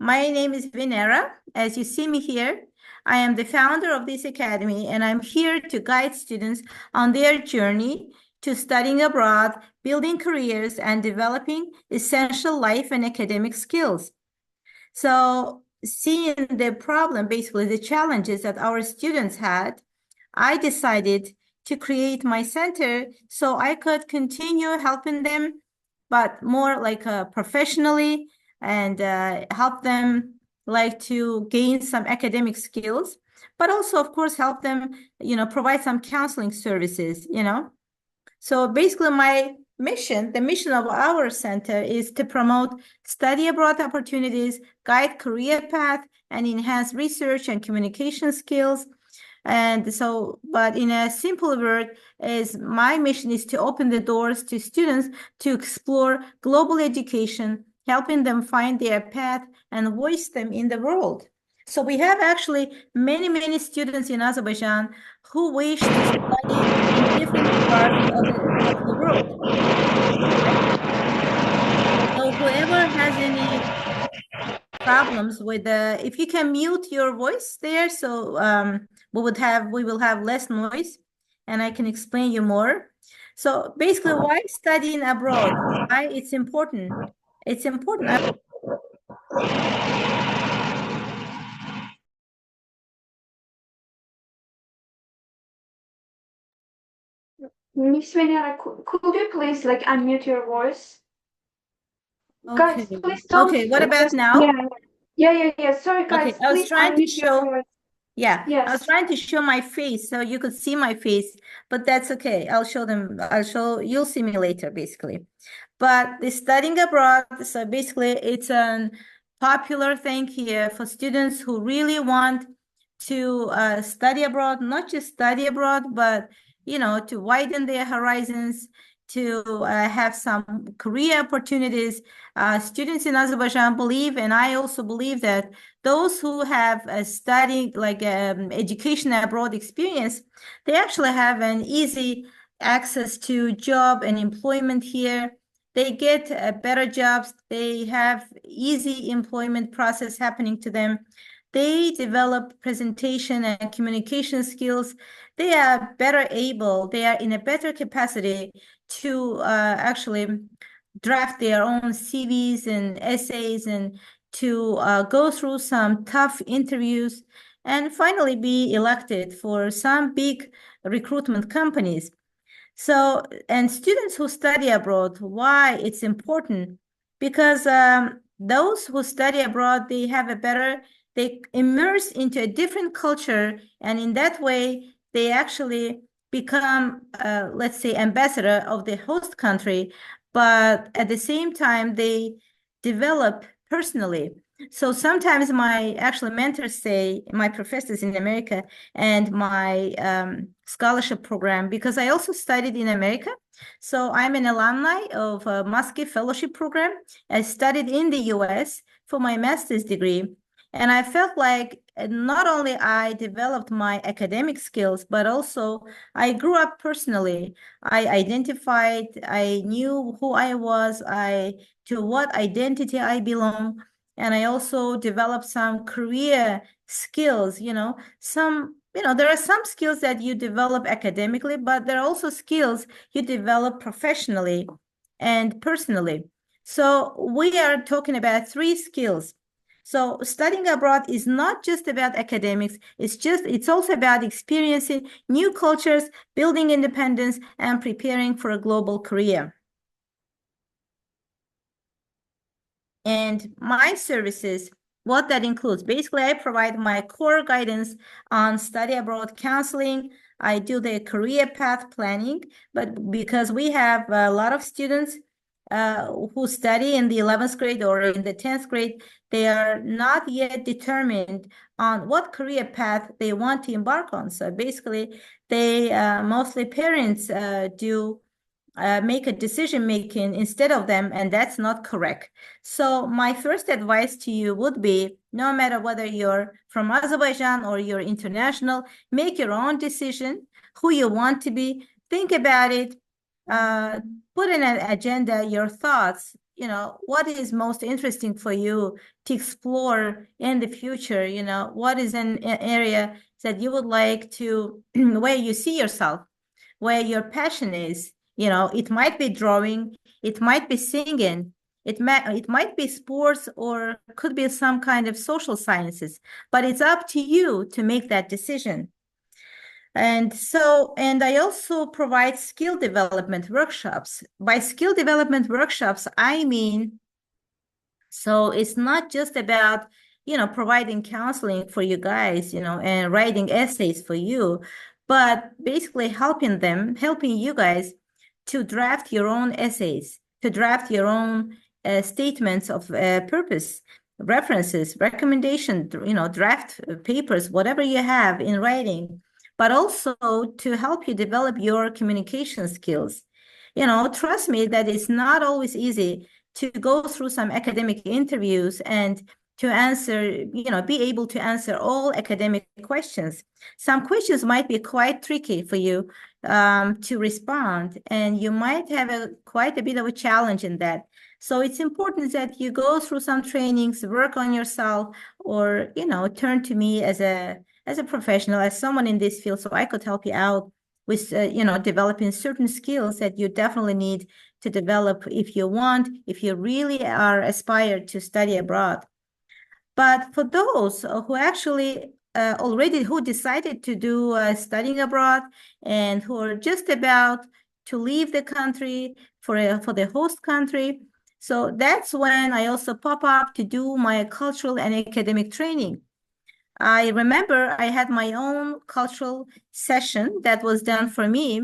My name is Venera. As you see me here, I am the founder of this academy, and I'm here to guide students on their journey to studying abroad, building careers, and developing essential life and academic skills. So, seeing the problem, basically the challenges that our students had, I decided to create my center so I could continue helping them, but more like professionally and help them like to gain some academic skills, but also, of course, help them, provide some counseling services. So basically, the mission of our center is to promote study abroad opportunities, guide career path, and enhance research and communication skills. And so, but in a simple word, is my mission is to open the doors to students to explore global education, helping them find their path and voice them in the world. So we have actually many, many students in Azerbaijan who wish to study in different parts of the world. So whoever has any problems with if you can mute your voice there, so we will have less noise, and I can explain you more. So basically, why studying abroad? Why it's important? It's important. Miss Venera, could you please like unmute your voice? Okay. Guys, please don't Okay, what about just now? yeah. Sorry, Okay, guys, I was please trying to unmute your show, voice. yeah, I was Yes. trying to show my face so you could see my face, but that's okay. You'll see me later, basically. But the studying abroad, so basically it's a popular thing here for students who really want to study abroad, not just study abroad, but to widen their horizons, to have some career opportunities. Students in Azerbaijan believe, and I also believe, that those who have studied like education abroad experience, they actually have an easy access to job and employment here. They get better jobs. They have easy employment process happening to them. They develop presentation and communication skills. They are better able, they are in a better capacity to actually draft their own CVs and essays, and to go through some tough interviews, and finally be elected for some big recruitment companies. So, and students who study abroad, why it's important? Because those who study abroad, they immerse into a different culture, and in that way, they actually become, let's say, ambassador of the host country, but at the same time, they develop personally. So sometimes my actually mentors say, my professors in America, and my scholarship program, because I also studied in America. So I'm an alumni of a Muskie Fellowship Program. I studied in the US for my master's degree. And I felt like not only I developed my academic skills, but also I grew up personally. I identified, I knew who I was, to what identity I belong. And I also developed some career skills, there are some skills that you develop academically, but there are also skills you develop professionally and personally. So we are talking about three skills. So studying abroad is not just about academics, it's also about experiencing new cultures, building independence, and preparing for a global career. And my services, what that includes, basically, I provide my core guidance on study abroad counseling. I do the career path planning, but because we have a lot of students who study in the 11th grade or in the 10th grade, they are not yet determined on what career path they want to embark on. So basically, they mostly parents do make a decision making instead of them, and that's not correct. So my first advice to you would be, no matter whether you're from Azerbaijan or you're international, make your own decision, who you want to be, think about it, put in an agenda your thoughts, what is most interesting for you to explore in the future? What is an area that you would like to, where you see yourself, where your passion is? It might be drawing, it might be singing, it might be sports, or could be some kind of social sciences, but it's up to you to make that decision. And I also provide skill development workshops. By skill development workshops, I mean, so it's not just about, providing counseling for you guys, and writing essays for you, but basically helping you guys to draft your own essays, to draft your own statements of purpose, references, recommendation, draft papers, whatever you have in writing, but also to help you develop your communication skills. Trust me that it's not always easy to go through some academic interviews and to answer, be able to answer all academic questions. Some questions might be quite tricky for you to respond, and you might have quite a bit of a challenge in that. So it's important that you go through some trainings, work on yourself, or turn to me as a professional, as someone in this field, so I could help you out with developing certain skills that you definitely need to develop if you really are aspired to study abroad. But for those who actually who decided to do studying abroad and who are just about to leave the country for the host country, so that's when I also pop up to do my cultural and academic training. I remember I had my own cultural session that was done for me,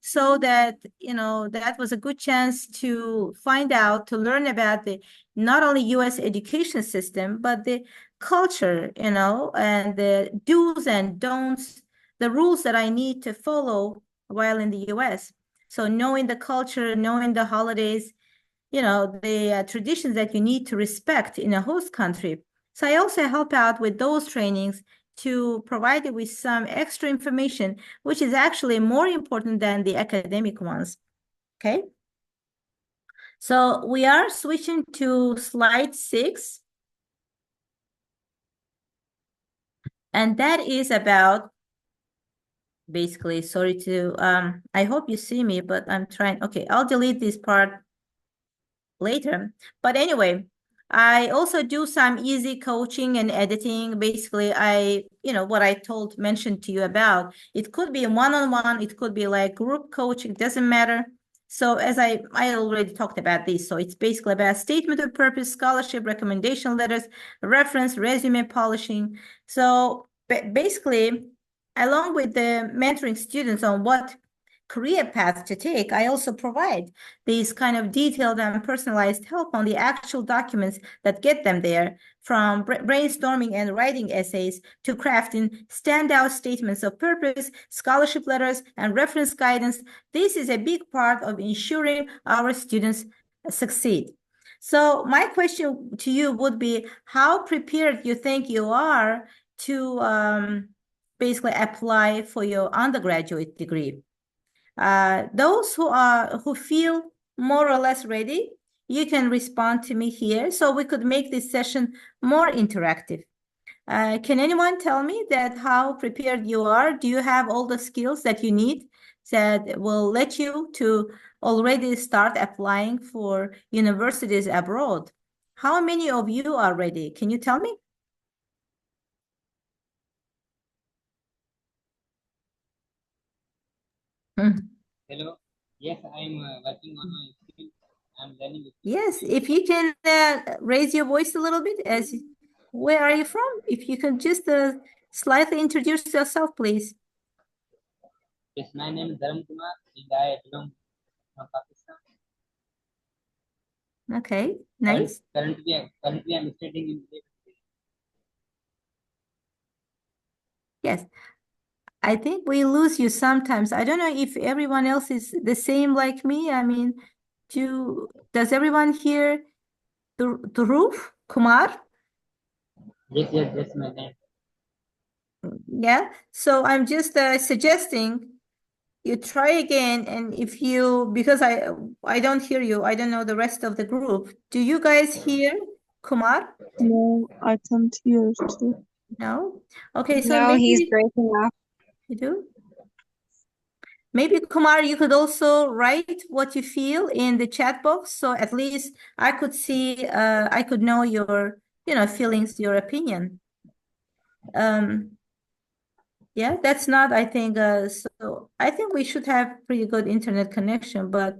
so that that was a good chance to find out, to learn about the not only US education system, but the culture, and the do's and don'ts, the rules that I need to follow while in the US. So knowing the culture, knowing the holidays, the traditions that you need to respect in a host country. So I also help out with those trainings to provide you with some extra information, which is actually more important than the academic ones. Okay. So we are switching to slide 6. And that is about basically, sorry to, I hope you see me, but I'm trying, okay, I'll delete this part later. But anyway, I also do some easy coaching and editing. Basically, what I mentioned to you about, it could be one-on-one, it could be like group coaching, doesn't matter. So as I already talked about this, so it's basically about statement of purpose, scholarship, recommendation letters, reference, resume polishing. So basically, along with the mentoring students on what career path to take, I also provide these kind of detailed and personalized help on the actual documents that get them there, from brainstorming and writing essays to crafting standout statements of purpose, scholarship letters, and reference guidance. This is a big part of ensuring our students succeed. So my question to you would be, how prepared you think you are to basically apply for your undergraduate degree? Those who feel more or less ready, you can respond to me here so we could make this session more interactive. Can anyone tell me that how prepared you are? Do you have all the skills that you need that will let you to already start applying for universities abroad? How many of you are ready? Can you tell me? Hello. Yes, I'm working on my skill. I'm learning it. Yes, if you can raise your voice a little bit, where are you from? If you can just slightly introduce yourself, please. Yes, my name is Dharam Kumar and I belong from Pakistan. Okay, nice. Currently, I'm studying in Yes, I think we lose you sometimes. I don't know if everyone else is the same like me. I mean, does everyone hear the roof, Kumar? Yes, that's my name. Yeah. So I'm just suggesting you try again, and if you, because I don't hear you, I don't know the rest of the group. Do you guys hear Kumar? No, I can't hear too. No? Okay, so No, he's maybe breaking up. you do. Maybe Kumar, you could also write what you feel in the chat box, so at least I could see, I could know your, feelings, your opinion. Yeah, that's not, I think, so I think we should have pretty good internet connection, but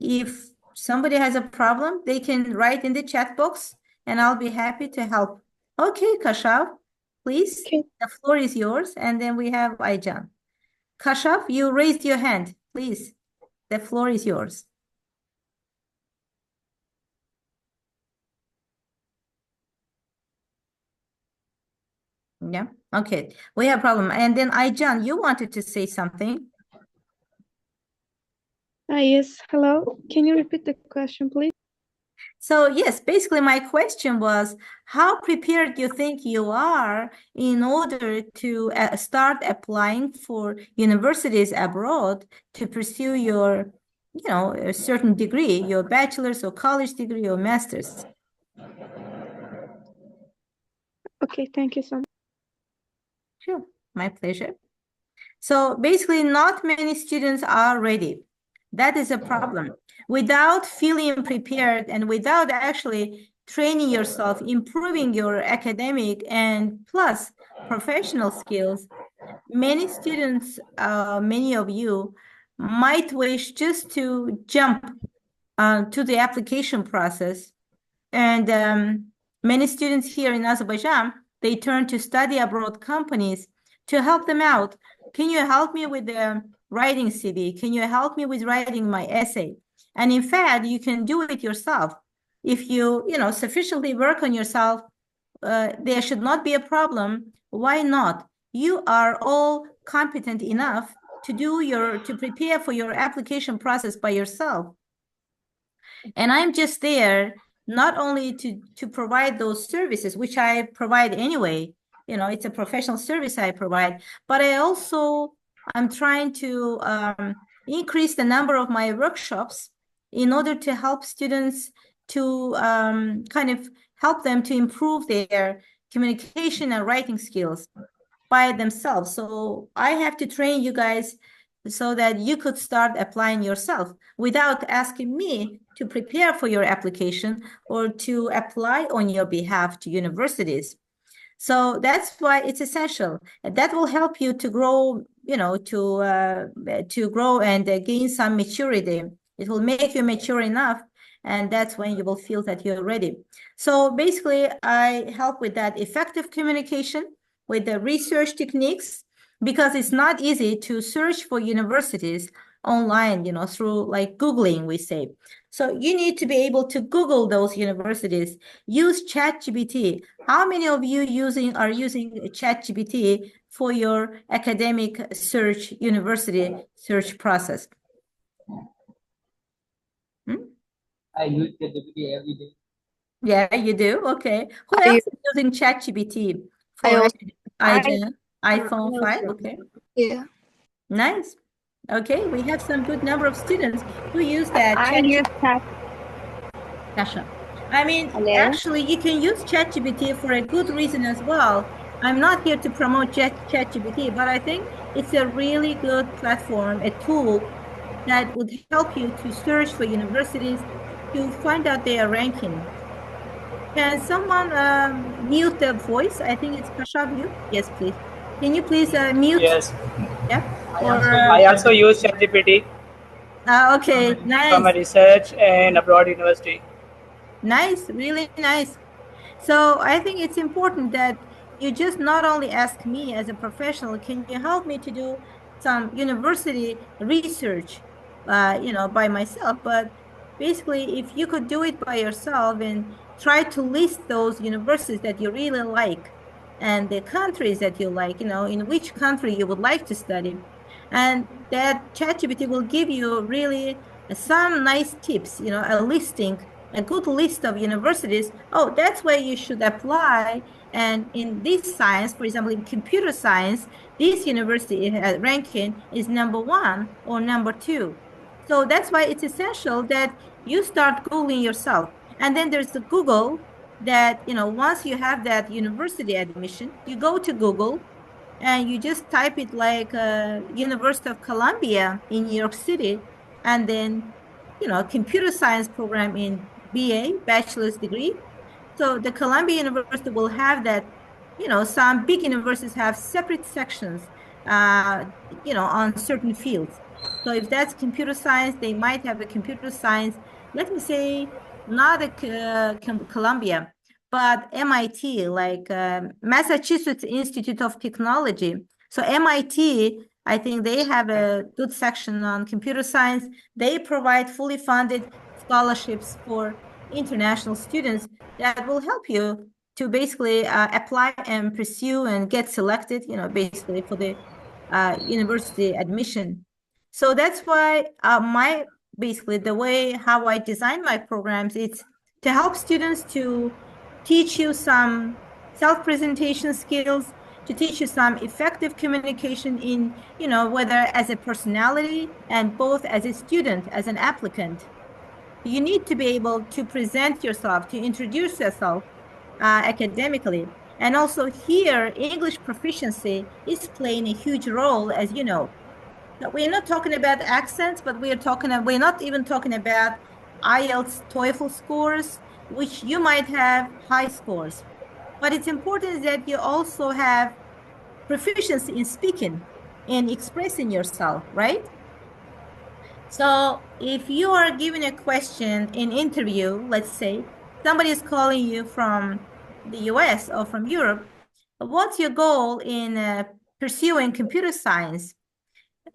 if somebody has a problem, they can write in the chat box and I'll be happy to help. Okay, Kashav, please, Okay. the floor is yours, and then we have Aijan. Kashav, you raised your hand, please. The floor is yours. Yeah, okay, we have problem. And then Aijan, you wanted to say something. Yes, hello. Can you repeat the question, please? So yes, basically my question was, how prepared do you think you are in order to start applying for universities abroad to pursue your, a certain degree, your bachelor's or college degree or master's? Okay, thank you so much. Sure, my pleasure. So basically, not many students are ready. That is a problem. Without feeling prepared and without actually training yourself, improving your academic and plus professional skills, many students, many of you might wish just to jump to the application process. And many students here in Azerbaijan, they turn to study abroad companies to help them out. Can you help me with the writing CV? Can you help me with writing my essay? And in fact, you can do it yourself. If you, sufficiently work on yourself, there should not be a problem. Why not? You are all competent enough to prepare for your application process by yourself. And I'm just there not only to provide those services, which I provide anyway, it's a professional service I provide, but I'm trying to increase the number of my workshops in order to help students to kind of help them to improve their communication and writing skills by themselves. So I have to train you guys so that you could start applying yourself without asking me to prepare for your application or to apply on your behalf to universities. So that's why it's essential. That will help you to grow, to grow and gain some maturity. It will make you mature enough, and that's when you will feel that you're ready. So basically, I help with that effective communication, with the research techniques, because it's not easy to search for universities online, through like Googling, we say. So you need to be able to Google those universities, use ChatGPT. How many of you are using ChatGPT for your academic search, university search process? I use ChatGPT every day. Yeah, you do? Okay. Who I- else is using ChatGPT for I also- iPhone 5? Okay. Yeah. Nice. Okay, we have some good number of students who use that I use Chat. Kasha. I mean, Hello? actually, you can use ChatGPT for a good reason as well. I'm not here to promote ChatGPT, but I think it's a really good platform, a tool that would help you to search for universities to find out their ranking. Can someone mute the voice? I think it's Kasha mute. Yes, please. Can you please mute? Yes, Yeah. I also use ChatGPT Okay, for nice. my research and abroad university. Nice, really nice. So I think it's important that you just not only ask me as a professional, can you help me to do some university research, by myself, but basically if you could do it by yourself and try to list those universities that you really like and the countries that you like, in which country you would like to study. And that ChatGPT will give you really some nice tips, a listing a good list of universities. Oh, that's where you should apply. And in this science, for example, in computer science, this university ranking is #1 or #2. So that's why it's essential that you start Googling yourself. And then there's the Google that, once you have that university admission, you go to Google and you just type it like University of Columbia in New York City, and then, computer science program in BA, bachelor's degree. So the Columbia University will have that, some big universities have separate sections, on certain fields. So if that's computer science, they might have a computer science, let me say, not a Columbia, but MIT, like Massachusetts Institute of Technology. So MIT, I think they have a good section on computer science. They provide fully funded scholarships for international students that will help you to basically apply and pursue and get selected, basically for the university admission. So that's why basically the way how I design my programs, it's to help students to teach you some self-presentation skills, to teach you some effective communication in, whether as a personality and both as a student, as an applicant. You need to be able to present yourself, to introduce yourself academically. And also here, English proficiency is playing a huge role, as you know. We're not talking about accents, but we're not even talking about IELTS, TOEFL scores, which you might have high scores. But it's important that you also have proficiency in speaking and expressing yourself, right? So if you are given a question in interview, let's say somebody is calling you from the US or from Europe, what's your goal in pursuing computer science?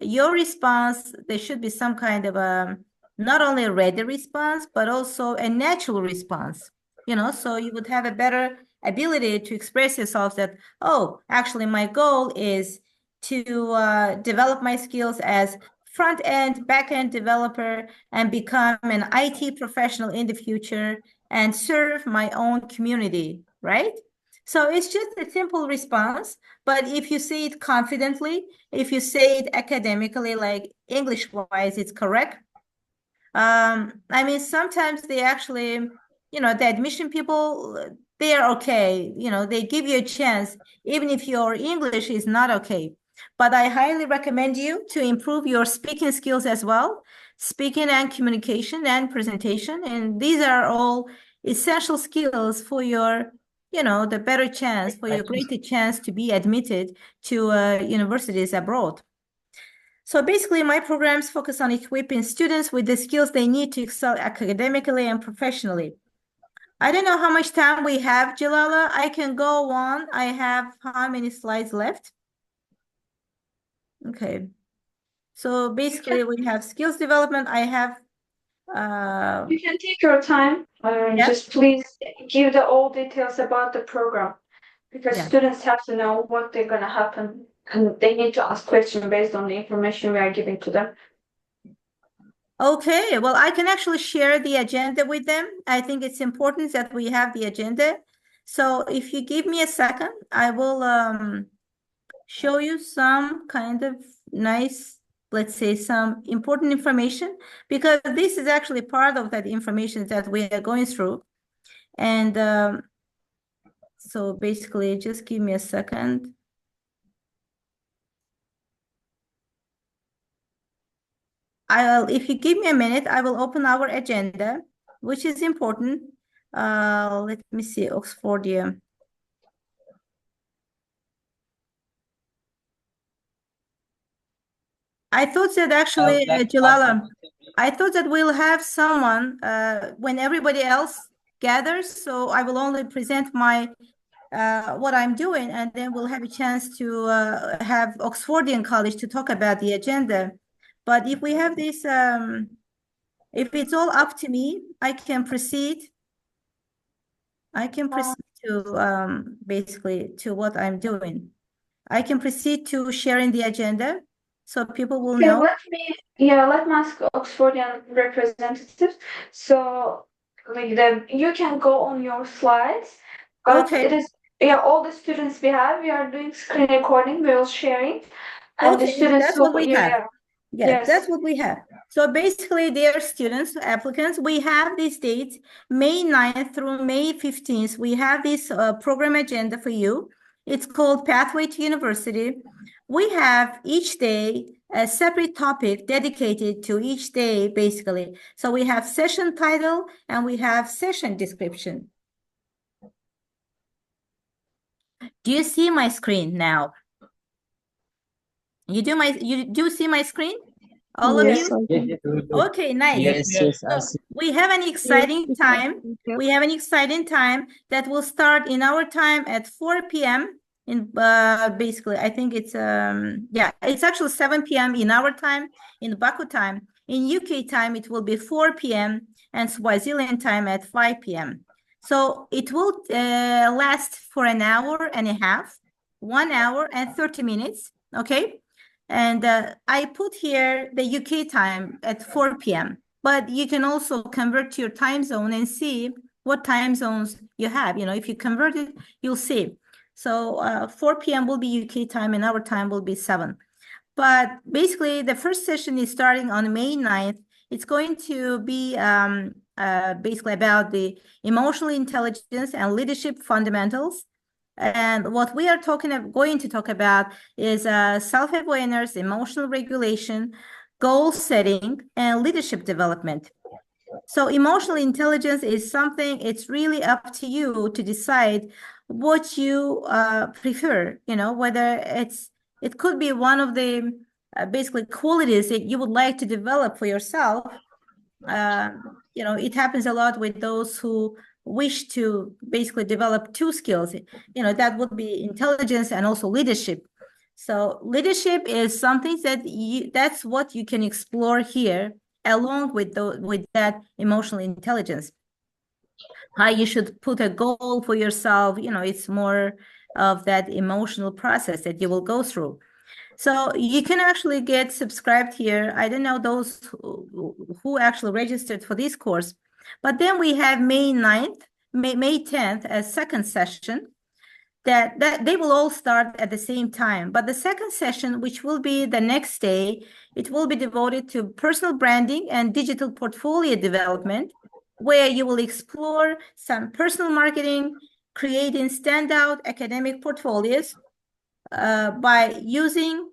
Your response, there should be some kind of not only a ready response, but also a natural response, so you would have a better ability to express yourself that, oh, actually my goal is to develop my skills as front-end, back-end developer and become an IT professional in the future and serve my own community, right? So it's just a simple response, but if you say it confidently, if you say it academically, like English-wise, it's correct. I mean, sometimes they actually, the admission people, they are okay. They give you a chance, even if your English is not okay. But I highly recommend you to improve your speaking skills as well, speaking and communication and presentation. And these are all essential skills for your, the better chance, for your greater chance to be admitted to universities abroad. So basically, my programs focus on equipping students with the skills they need to excel academically and professionally. I don't know how much time we have, Jalala. I can go on. I have how many slides left? Okay. So basically, we have skills development. I have You can take your time. Yeah. Just please give all details about the program, because Yeah. students have to know what they're gonna happen, and they need to ask questions based on the information we are giving to them. Okay, well, I can actually share the agenda with them. I think it's important that we have the agenda. So if you give me a second, I will show you some kind of nice, let's say, some important information, because this is actually part of that information that we are going through. And so basically, just give me a second. If you give me a minute, I will open our agenda, which is important. Let me see, Oxfordia. I thought that actually, Jalala, I thought that we'll have someone when everybody else gathers. So I will only present my what I'm doing, and then we'll have a chance to have Oxfordian College to talk about the agenda. But if we have this, if it's all up to me, I can proceed. I can proceed to basically to what I'm doing. I can proceed to sharing the agenda so people will Okay, know. let me ask Oxfordian representatives. So like that you can go on your slides, but Okay. it is, yeah, all the students we are doing screen recording, we are sharing, and the Okay, students that's who, what we have. yeah, Yeah, yes. that's what we have. So basically, dear students, applicants, we have these dates, May 9th through May 15th. We have this program agenda for you. It's called Pathway to University. We have each day a separate topic dedicated to each day, basically. So we have session title and we have session description. Do you see my screen now? You do see my screen? All of Yes, you? I Yes, can. yes, we do. Okay, nice. Yes, yes, I So see. we have an exciting Yes, time. yes. We have an exciting time that will start in our time at 4 p.m. in basically I think it's yeah, it's actually 7 p.m. in our time, in Baku time. In UK time it will be 4 p.m. and Swaziland time at 5 p.m. So it will last for an hour and a half, 1 hour and 30 minutes, okay? And I put here the UK time at 4 p.m. But you can also convert to your time zone and see what time zones you have. You know, if you convert it, you'll see. So 4 p.m. will be UK time and our time will be 7. But basically, the first session is starting on May 9th. It's going to be basically about the emotional intelligence and leadership fundamentals. And what we are going to talk about is self-awareness, emotional regulation, goal setting, and leadership development. So emotional intelligence is something, it's really up to you to decide what you prefer, you know, whether it could be one of the basically qualities that you would like to develop for yourself. You know, it happens a lot with those who wish to basically develop two skills, you know, that would be intelligence and also leadership. So leadership is something that that's what you can explore here along with that emotional intelligence. How you should put a goal for yourself, you know, it's more of that emotional process that you will go through. So you can actually get subscribed here. I don't know those who actually registered for this course, but then we have May 9th, May 10th, a second session that they will all start at the same time. But the second session, which will be the next day, it will be devoted to personal branding and digital portfolio development, where you will explore some personal marketing, creating standout academic portfolios by using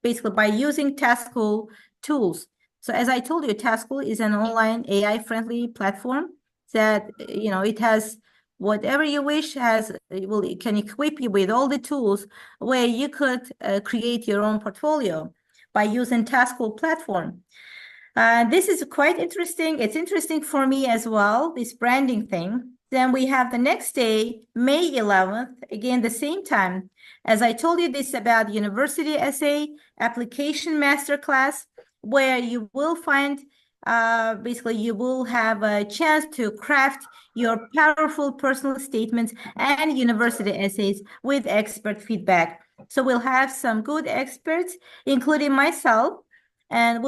basically by using Taskul tools. So as I told you, Taskul is an online AI-friendly platform that, you know, it has whatever you wish, it can equip you with all the tools where you could create your own portfolio by using Taskul platform. This is quite interesting. It's interesting for me as well, this branding thing. Then we have the next day, May 11th, again, the same time. As I told you, this is about university essay application masterclass, where you will find, basically, you will have a chance to craft your powerful personal statements and university essays with expert feedback. So we'll have some good experts, including myself, and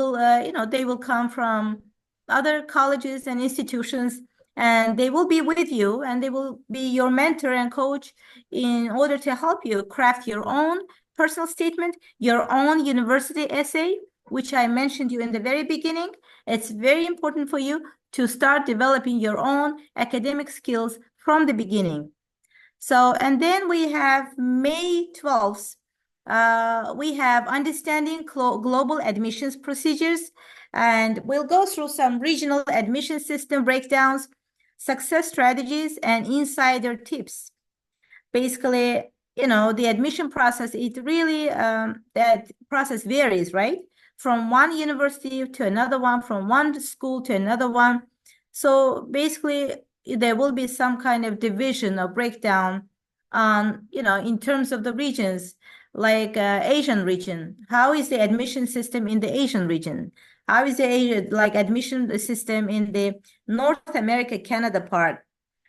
you know, they will come from other colleges and institutions, and they will be with you, and they will be your mentor and coach in order to help you craft your own personal statement, your own university essay, which I mentioned you in the very beginning. It's very important for you to start developing your own academic skills from the beginning. So, and then we have May 12th, we have understanding global admissions procedures, and we'll go through some regional admission system breakdowns, success strategies, and insider tips. Basically, you know, the admission process, it really, that process varies, right? From one university to another one, from one school to another one. So basically, there will be some kind of division or breakdown on, you know, in terms of the regions, like Asian region. How is the admission system in the Asian region? How is the like admission system in the North America, Canada part?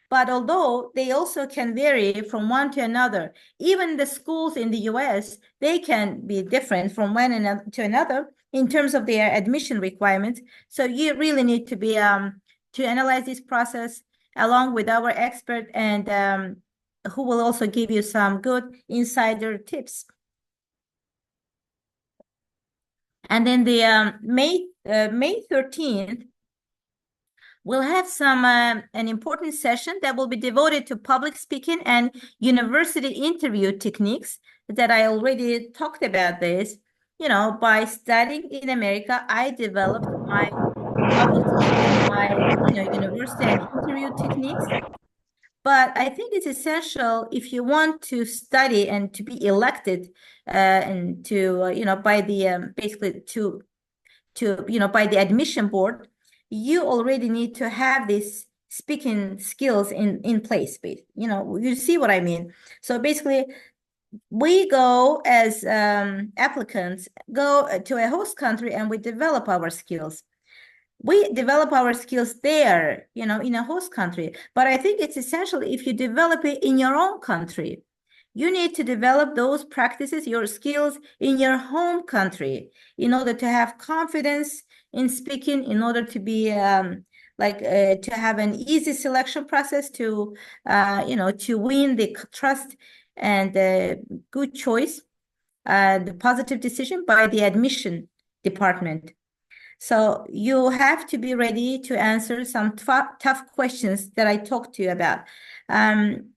But although they also can vary from one to another, even the schools in the US, they can be different from one to another in terms of their admission requirements. So you really need to be to analyze this process along with our expert, and who will also give you some good insider tips. And then the May 13th, we'll have an important session that will be devoted to public speaking and university interview techniques that I already talked about this. You know, by studying in America, I developed my public speaking, my university and interview techniques. But I think it's essential if you want to study and to be elected and to by the basically to by the admission board, you already need to have these speaking skills in place. You see what I mean? So basically, we go as applicants, go to a host country, and we develop our skills. We develop our skills there, in a host country. But I think it's essential if you develop it in your own country. You need to develop those practices, your skills in your home country in order to have confidence in speaking, in order to be to have an easy selection process to win the trust and good choice, the positive decision by the admission department. So you have to be ready to answer some tough questions that I talked to you about.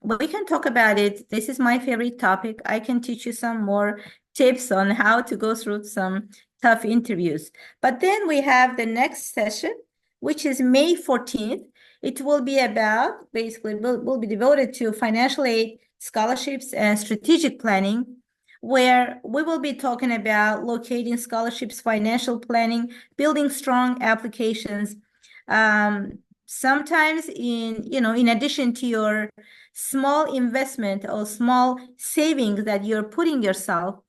We can talk about it. This is my favorite topic. I can teach you some more tips on how to go through some tough interviews. But then we have the next session, which is May 14th. It will be about, basically, will be devoted to financial aid, scholarships, and strategic planning, where we will be talking about locating scholarships, financial planning, building strong applications. Sometimes in addition to your small investment or small savings that you're putting yourself,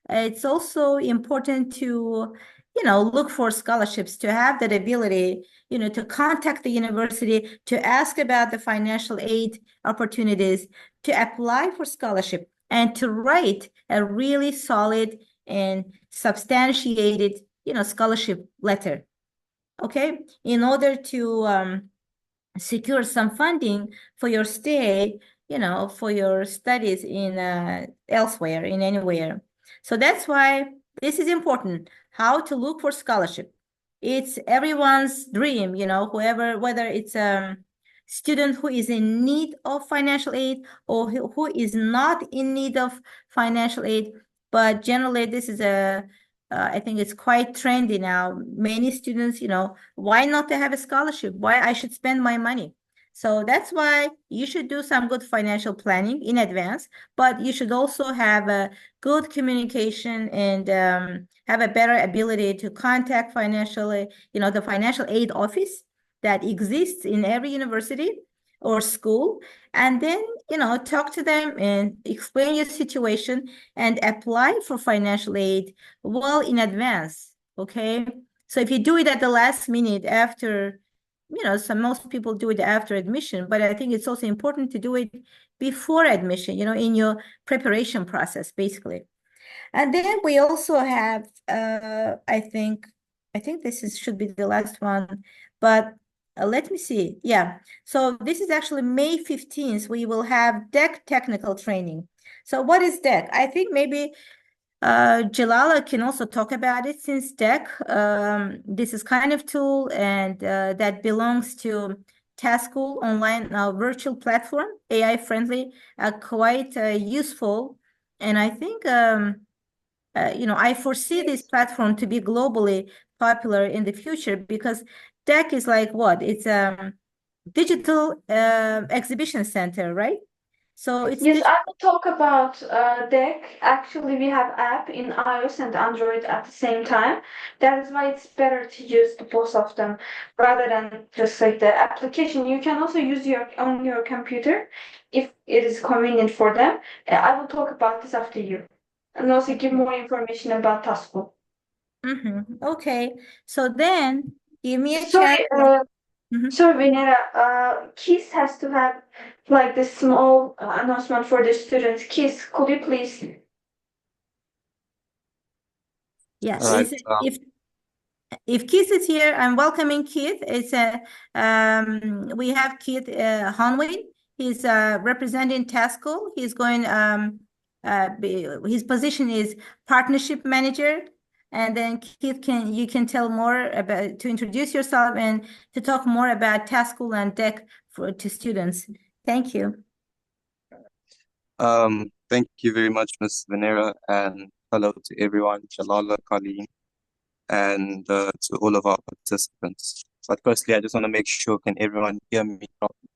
it's also important to, look for scholarships, to have that ability, to contact the university, to ask about the financial aid opportunities, to apply for scholarship, and to write a really solid and substantiated, scholarship letter, okay, in order to secure some funding for your stay, for your studies in elsewhere, in anywhere. So that's why this is important, how to look for scholarship. It's everyone's dream, whether it's student who is in need of financial aid or who is not in need of financial aid. But generally, this is I think it's quite trendy now. Many students, why not to have a scholarship? Why I should spend my money? So that's why you should do some good financial planning in advance, but you should also have a good communication and have a better ability to contact the financial aid office that exists in every university or school, and then talk to them and explain your situation and apply for financial aid well in advance. Okay, so if you do it at the last minute after, most people do it after admission, but I think it's also important to do it before admission, in your preparation process, basically. And then we also have I think should be the last one, but let me see. Yeah. So this is actually May 15th. We will have DEC technical training. So what is DEC? I think maybe Jalala can also talk about it, since DEC, this is kind of tool and that belongs to TaskSchool online virtual platform, AI friendly, quite useful. And I think, I foresee this platform to be globally popular in the future, because DEC is like what? It's a digital exhibition center, right? So it's Yes, I will talk about DEC. Actually, we have app in iOS and Android at the same time. That is why it's better to use the both of them rather than just like the application. You can also use on your computer if it is convenient for them. I will talk about this after you, and also give more information about TaskSchool. Okay, so then give me a Sorry, chance. sorry, Venera. KISS has to have like this small announcement for the students. KISS, could you please? Yes, Right. If Keith is here, I'm welcoming Keith. It's a we have Keith Hanwin. He's representing Tasco. He's going his position is partnership manager. And then Keith, you can tell more about to introduce yourself and to talk more about Tasco and DEC to students. Thank you. Thank you very much, Ms. Venera, and hello to everyone, Jalala, Colleen, and to all of our participants. But firstly, I just want to make sure, can everyone hear me properly?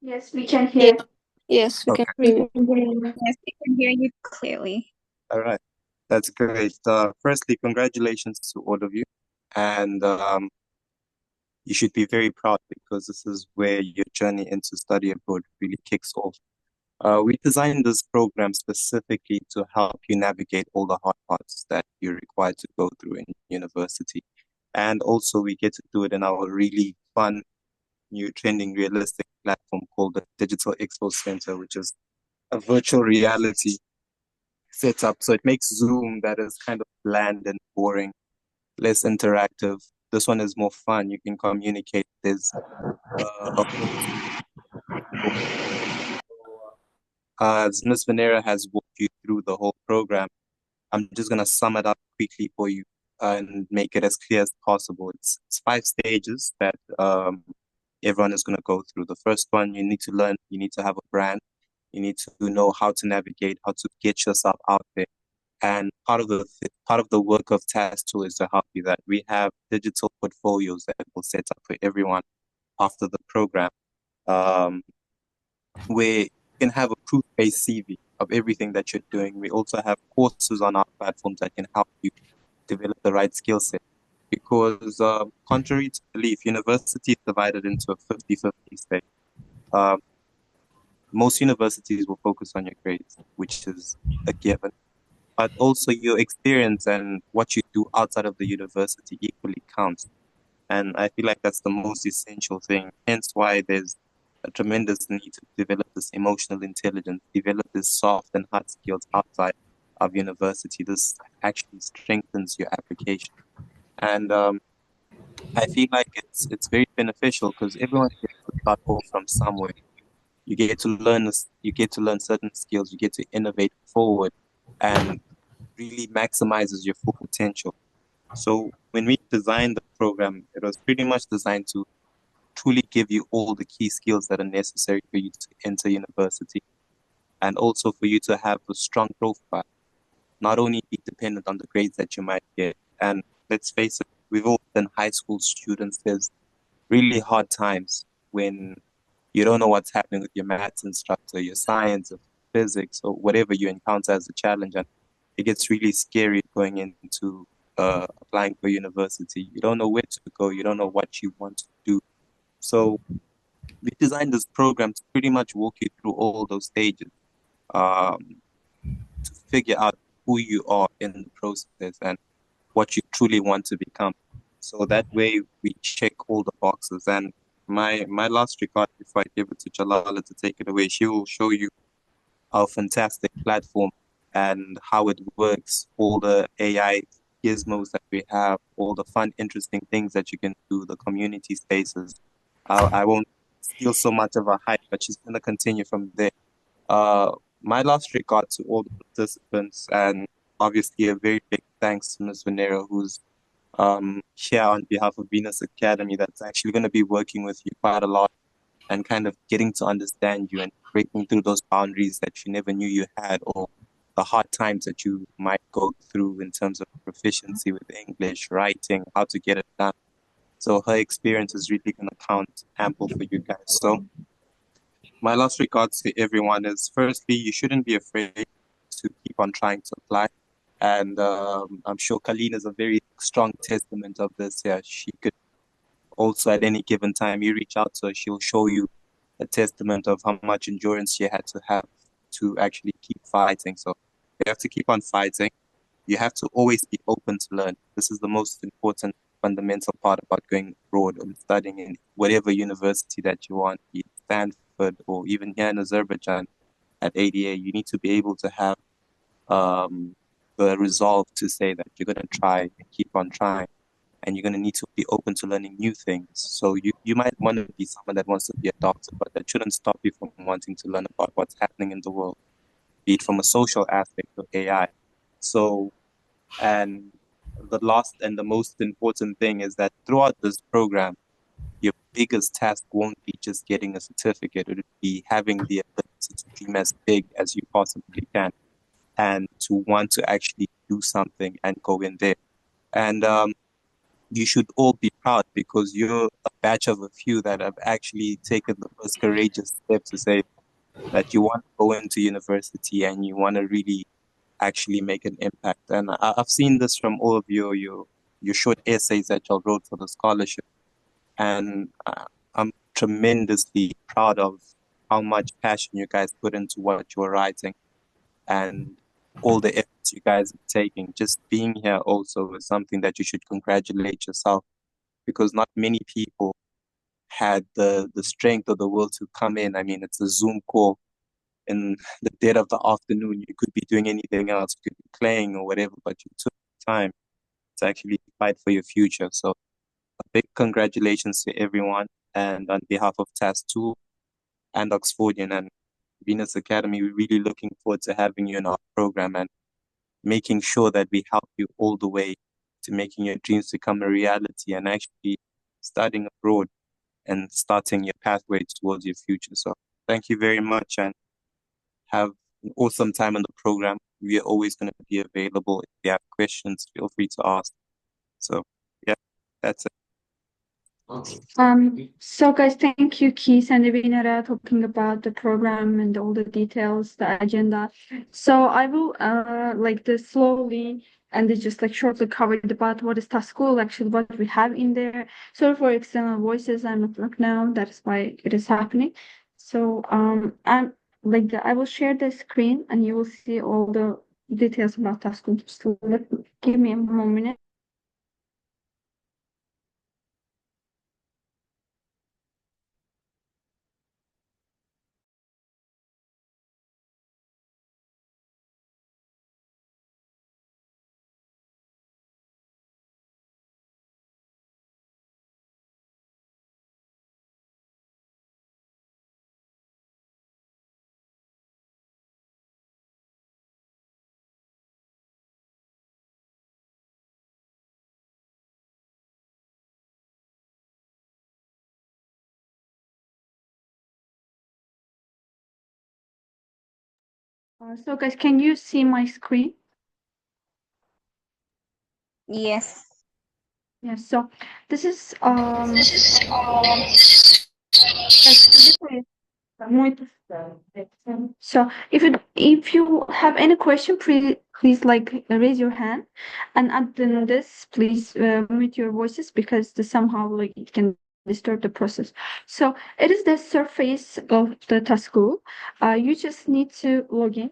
Yes, we can hear. Yes, we Okay. can hear you. Yes, we can hear you clearly. All right, that's great. Firstly, congratulations to all of you, and you should be very proud because this is where your journey into study abroad really kicks off. We designed this program specifically to help you navigate all the hard parts that you're required to go through in university. And also we get to do it in our really fun, new trending realistic platform called the Digital Expo Center, which is a virtual reality setup. So it makes Zoom that is kind of bland and boring, less interactive. This one is more fun. You can communicate. There's as Ms. Venera has walked you through the whole program, I'm just going to sum it up quickly for you and make it as clear as possible. It's 5 stages that everyone is going to go through. The first one, you need to learn, you need to have a brand, you need to know how to navigate, how to get yourself out there. And part of the work of Task2 is to help you that. We have digital portfolios that we'll set up for everyone after the program, where you can have a proof-based CV of everything that you're doing. We also have courses on our platforms that can help you develop the right skill set. Because contrary to belief, university is divided into a 50-50 state. Most universities will focus on your grades, which is a given. But also your experience and what you do outside of the university equally counts. And I feel like that's the most essential thing. Hence why there's a tremendous need to develop this emotional intelligence, develop this soft and hard skills outside of university. This actually strengthens your application. And I feel like it's very beneficial because everyone gets to start off from somewhere. You get to learn certain skills, you get to innovate forward and really maximizes your full potential. So when we designed the program, it was pretty much designed to truly give you all the key skills that are necessary for you to enter university and also for you to have a strong profile, not only be dependent on the grades that you might get. And let's face it, we've all been high school students. There's really hard times when you don't know what's happening with your maths instructor, your science, or physics, or whatever you encounter as a challenge. And it gets really scary going into applying for university. You don't know where to go. You don't know what you want to do. So we designed this program to pretty much walk you through all those stages to figure out who you are in the process and what you truly want to become. So that way we check all the boxes. And my last regard before I give it to Jalala to take it away, she will show you our fantastic platform and how it works, all the AI gizmos that we have, all the fun, interesting things that you can do, the community spaces. I won't steal so much of her hype, but she's going to continue from there. My last regard to all the participants, and obviously a very big thanks to Ms. Venera, who's here on behalf of Venus Academy, that's actually going to be working with you quite a lot and kind of getting to understand you and breaking through those boundaries that you never knew you had, or the hard times that you might go through in terms of proficiency with English, writing, how to get it done. So her experience is really going to count ample for you guys. So my last regards to everyone is, firstly, you shouldn't be afraid to keep on trying to apply. And I'm sure Colleen is a very strong testament of this. Yeah, she could also at any given time, you reach out to her, she'll show you a testament of how much endurance she had to have to actually keep fighting. So you have to keep on fighting. You have to always be open to learn. This is the most important fundamental part about going abroad and studying in whatever university that you want, be it Stanford or even here in Azerbaijan at ADA. You need to be able to have the resolve to say that you're going to try and keep on trying, and you're going to need to be open to learning new things. So you might want to be someone that wants to be a doctor, but that shouldn't stop you from wanting to learn about what's happening in the world, be it from a social aspect of AI. So, and the last and the most important thing is that throughout this program, your biggest task won't be just getting a certificate. It would be having the ability to dream as big as you possibly can and to want to actually do something and go in there. And you should all be proud because you're a batch of a few that have actually taken the first courageous step to say that you want to go into university and you want to really actually make an impact. And I've seen this from all of your short essays that y'all wrote for the scholarship. And I'm tremendously proud of how much passion you guys put into what you're writing and all the efforts you guys are taking. Just being here also is something that you should congratulate yourself, because not many people had the strength or the will to come in. I mean, it's a Zoom call in the dead of the afternoon. You could be doing anything else, you could be playing or whatever, but you took time to actually fight for your future. So a big congratulations to everyone. And on behalf of TAS2 and Oxfordian and Venus Academy, we're really looking forward to having you in our program and making sure that we help you all the way to making your dreams become a reality and actually studying abroad and starting your pathway towards your future. So thank you very much and have an awesome time in the program. We are always going to be available. If you have questions, feel free to ask. So yeah, that's it. So guys, thank you, Keith and Evinara, talking about the program and all the details, the agenda. So I will slowly and just shortly cover about what is TAS School, actually what we have in there. Sorry for external voices, I'm at work now, that's why it is happening. So I will share the screen and you will see all the details about TAS School. So give me a moment. So guys, can you see my screen? Yes. Yeah, so this is so if you have any question, please raise your hand, and at the end of this, please mute your voices because somehow it can disturb the process. So it is the surface of the TAS School. You just need to log in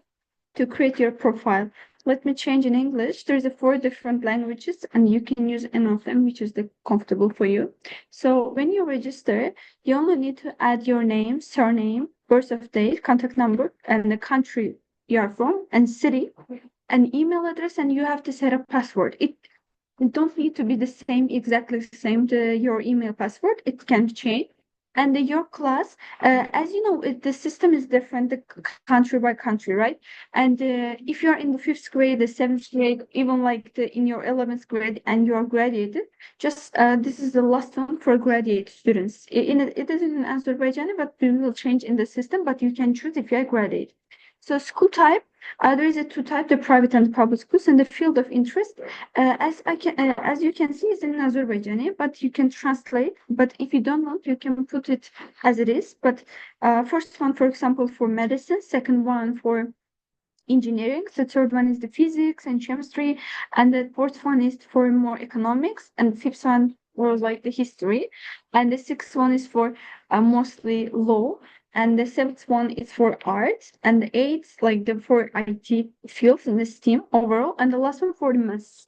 to create your profile. Let me change in English. There's 4 different languages and you can use any of them, which is comfortable for you. So when you register, you only need to add your name, surname, birth of date, contact number, and the country you are from, and city, and email address, and you have to set a password. It don't need to be the same, exactly the same to your email password. It can change. And your class, as you know, the system is different country by country, right? And if you're in the 5th grade, the 7th grade, even in your 11th grade and you're graduated, just this is the last one for graduate students. It is in Azerbaijani, but it will change in the system, but you can choose if you're graduate. So school type, there is 2 types, the private and the public schools, and the field of interest. As you can see, it's in Azerbaijani, but you can translate. But if you don't want, you can put it as it is. But first one, for example, for medicine. Second one for engineering. The third one is the physics and chemistry, and the fourth one is for more economics, and the fifth one was the history, and the sixth one is for mostly law, and the seventh one is for art, and the eighth for IT fields in the STEAM overall, and the last one for the maths,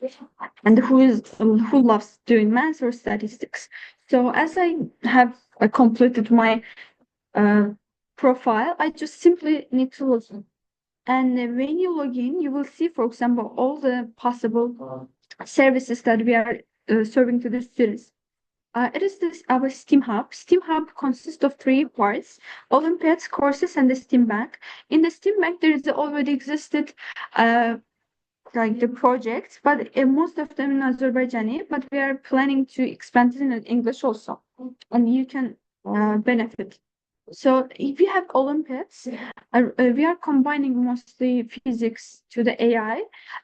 and who loves doing maths or statistics. So as I have completed my profile, I just simply need to log in. And when you log in, you will see, for example, all the possible services that we are serving to the students. It is this our STEAM Hub. STEAM Hub consists of three parts: Olympiads, courses, and the STEAM Bank. In the STEAM Bank, there is already existed like the projects, but most of them in Azerbaijani, but we are planning to expand it in English also, and you can benefit. So if you have Olympiads, we are combining mostly physics to the AI,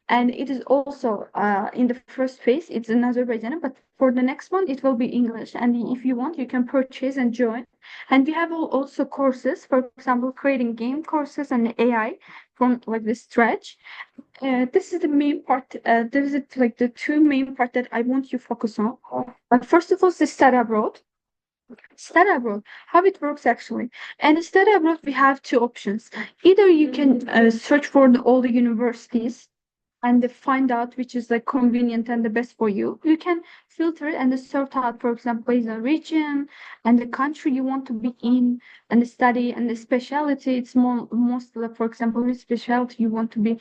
and it is also in the first phase, it's in Azerbaijani, but for the next one, it will be English. And if you want, you can purchase and join. And we have also courses, for example, creating game courses and AI from like the stretch. This is the main part. There is like the two main part that I want you to focus on. First of all, the study abroad. Study abroad, how it works actually. And study abroad, we have two options. Either you can search for all the universities and find out which is like convenient and the best for you. You can filter and sort out, for example, based on region and the country you want to be in, and the study and the specialty. It's mostly, for example, which specialty you want to be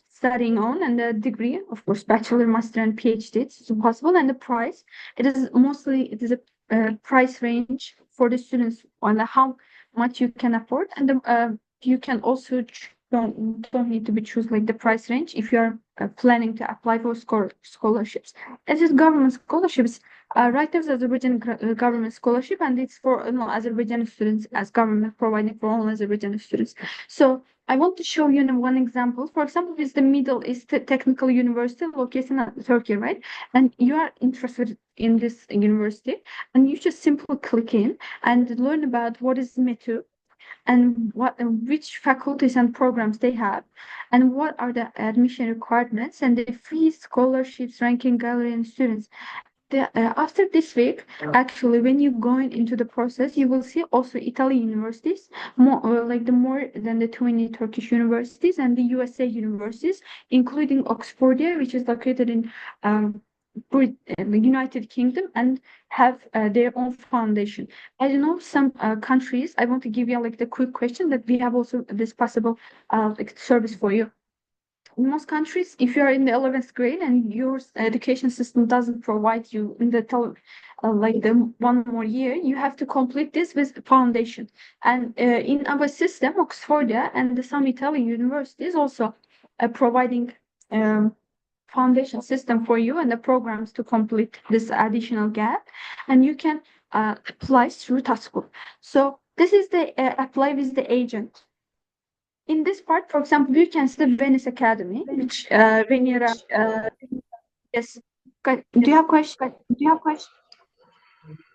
studying on, and the degree, of course, bachelor, master, and PhD. It's possible, and the price. It is a price range for the students on how much you can afford, and you can also don't need to be choose like the price range if you are planning to apply for scholarships. It is government scholarships. Right, there's Azerbaijan government scholarship, and it's for Azerbaijani students, as government providing for all Azerbaijani students. So I want to show you one example. For example, it's the Middle East Technical University located in Turkey, right? And you are interested in this university, and you just simply click in and learn about what is METU, and which faculties and programs they have, and what are the admission requirements, and the fees, scholarships, ranking, gallery, and students. After this week, actually, when you go into the process, you will see also Italy universities, more than the 20 Turkish universities, and the USA universities, including Oxfordia, which is located in the United Kingdom, and have their own foundation. I know some countries. I want to give you like the quick question that we have also this possible like service for you. In most countries, if you are in the 11th grade and your education system doesn't provide you in the like the one more year, you have to complete this with foundation. And in our system, Oxfordia and some Italian universities also providing foundation system for you and the programs to complete this additional gap, and you can apply through Taskul. So this is the apply with the agent. In this part, for example, you can see the Venice Academy, which Venera. Yes. Do you have question? Do you have question?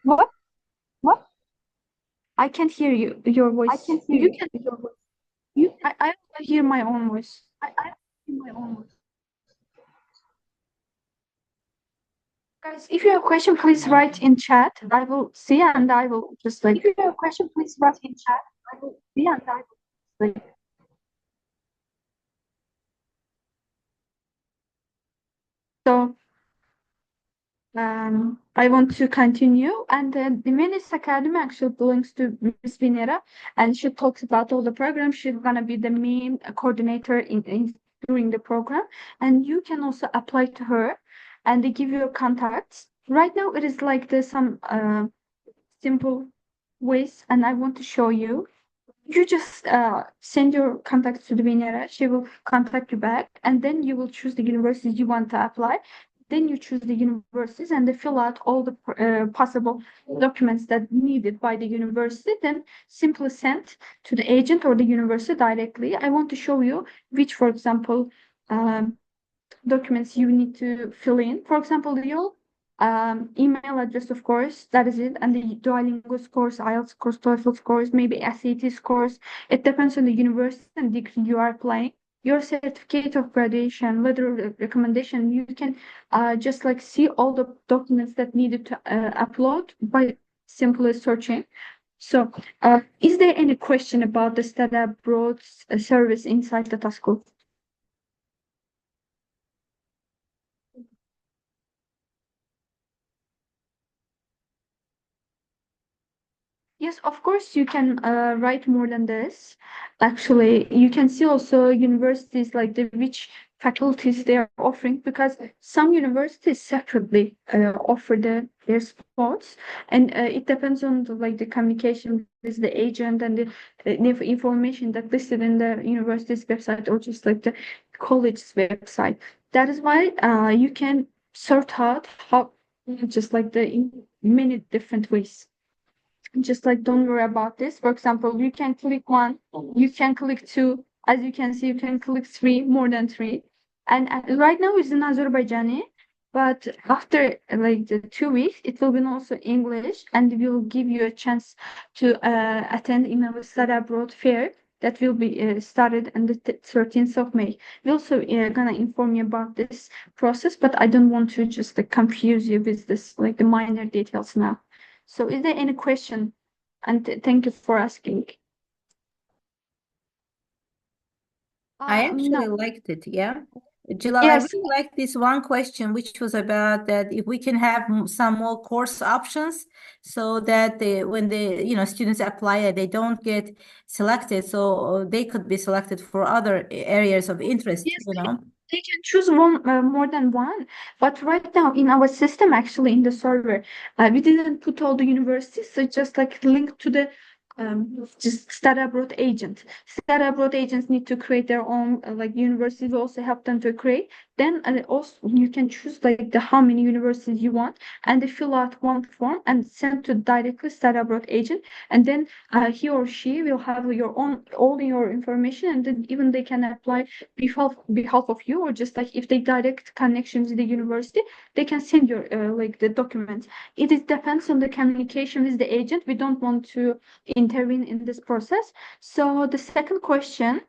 What? What? I can't hear you. Your voice. I can't hear you. Can. Your voice. I hear my own voice. I hear my own voice. Guys, if you have a question, please write in chat. I will see, and I will just like. If you have a question, please write in chat. I will see, and I will like. So, I want to continue, and the Venice Academy actually belongs to Miss Venera, and she talks about all the programs. She's gonna be the main coordinator in during the program, and you can also apply to her, and they give you contacts. Right now, it is like there's some simple ways, and I want to show you. You just send your contacts to the Venera. She will contact you back, and then you will choose the universities you want to apply. Then you choose the universities and they fill out all the possible documents that needed by the university. Then simply send to the agent or the university directly. I want to show you which, for example, documents you need to fill in. For example, your email address, of course, that is it, and the Duolingo scores, IELTS scores, TOEFL scores, maybe SAT scores. It depends on the university and degree you are applying. Your certificate of graduation, letter of recommendation, you can just like see all the documents that needed to upload by simply searching. So, is there any question about the study abroad service inside the Taskul? Yes, of course, you can write more than this. Actually, you can see also universities like the which faculties they are offering, because some universities separately offer their spots, and it depends on like the communication with the agent and the information that listed in the university's website or just like the college's website. That is why you can sort out how just like the in many different ways. Just like don't worry about this. For example, you can click one, you can click two. As you can see, you can click three, more than three. And right now it's in Azerbaijani, but after like the 2 weeks, it will be also English, and we will give you a chance to attend in our study abroad fair that will be started on the 13th of May. We also gonna inform you about this process, but I don't want to just confuse you with this like the minor details now. So is there any question? And thank you for asking. I actually No. liked it, yeah. Jill, I Yes, really liked this one question, which was about that if we can have some more course options so that when the students apply, they don't get selected, so they could be selected for other areas of interest, yes, they can choose one more than one. But right now in our system, actually in the server, we didn't put all the universities, so just like link to the just study abroad agent. Study abroad agents need to create their own like universities. We also help them to create. Then also you can choose like the how many universities you want, and they fill out one form and send to directly study abroad agent, and then he or she will have your own all your information, and then even they can apply behalf of you, or just like if they direct connections with the university, they can send your like the documents. It is depends on the communication with the agent. We don't want to intervene in this process. So the second question,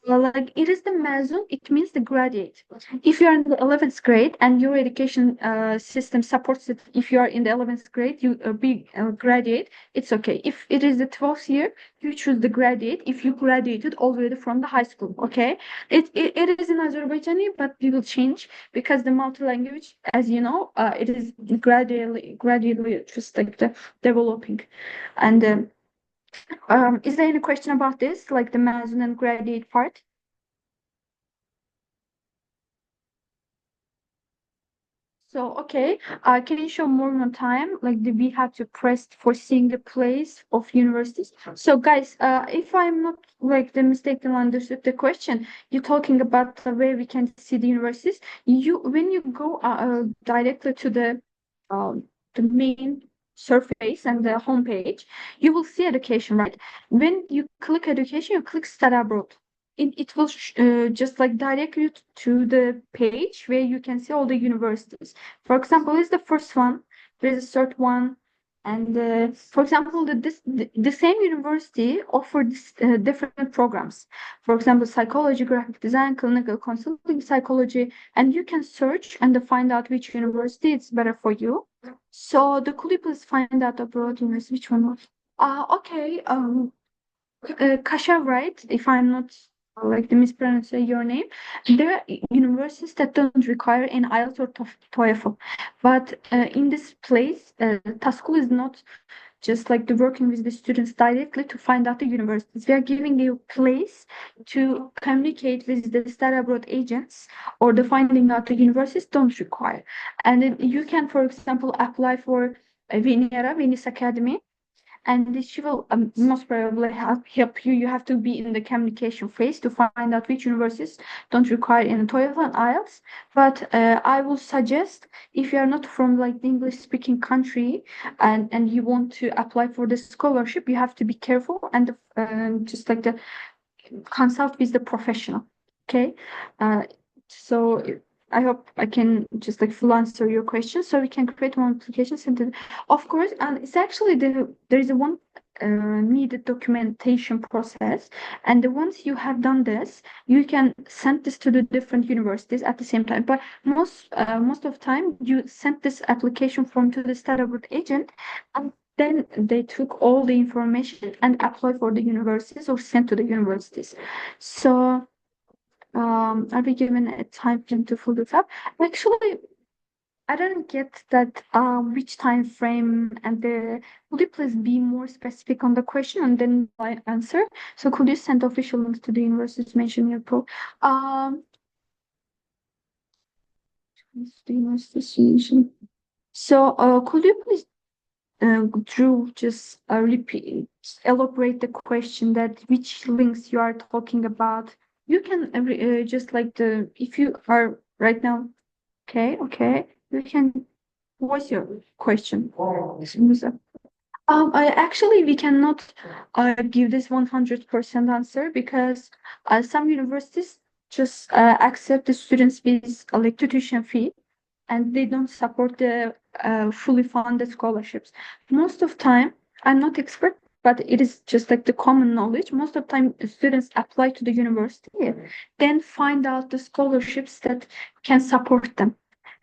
like it is the mezun, it means the graduate. If you are in the 11th grade and your education system supports it, if you are in the 11th grade, you be graduate, it's okay. If it is the 12th year, you choose the graduate if you graduated already from the high school, okay? It is in Azerbaijani, but we will change because the multi-language, as you know, it is gradually just like the developing. And is there any question about this, like the mezun and graduate part? So, okay, can you show more time? Like, do we have to press for seeing the place of universities? So, guys, if I'm not like the mistaken understood the question, you're talking about the way we can see the universities. When you go directly to the main surface and the homepage, you will see education, right? When you click education, you click study abroad. It will just like direct you to the page where you can see all the universities. For example, is the first one. There's a third one, and for example, the same university offers different programs. For example, psychology, graphic design, clinical consulting, psychology, and you can search and find out which university is better for you. So the clip is find out abroad university. Which one was? Okay. Kasha, right? If I'm not like the mispronounce your name, there are universities that don't require an IELTS or TOEFL, but in this place, TASCO is not just like the working with the students directly to find out the universities. We are giving you a place to communicate with the study abroad agents, or the finding out the universities don't require. And then you can, for example, apply for Venice Academy, and she will most probably help you. You have to be in the communication phase to find out which universities don't require any TOEFL and IELTS. But I will suggest, if you are not from like the English speaking country and you want to apply for the scholarship, you have to be careful and just like the consult with the professional. Okay, so I hope I can just like full answer your question. So we can create one application center. Of course, and it's actually there is a one needed documentation process, and once you have done this, you can send this to the different universities at the same time. But most of time, you send this application form to the study abroad agent, and then they took all the information and apply for the universities or sent to the universities. So are we given a time frame to fill this up? Actually, I don't get that which time frame and the could you please be more specific on the question and then I answer? So could you send official links to the universities mentioned in your pro the universities mentioned. So could you please Drew just repeat elaborate the question that which links you are talking about? You can just like the if you are right now okay you can voice your question. I actually we cannot give this 100% answer because some universities just accept the students with like tuition fee and they don't support the fully funded scholarships. Most of time, I'm not expert, but it is just like the common knowledge. Most of time, students apply to the university, then find out the scholarships that can support them.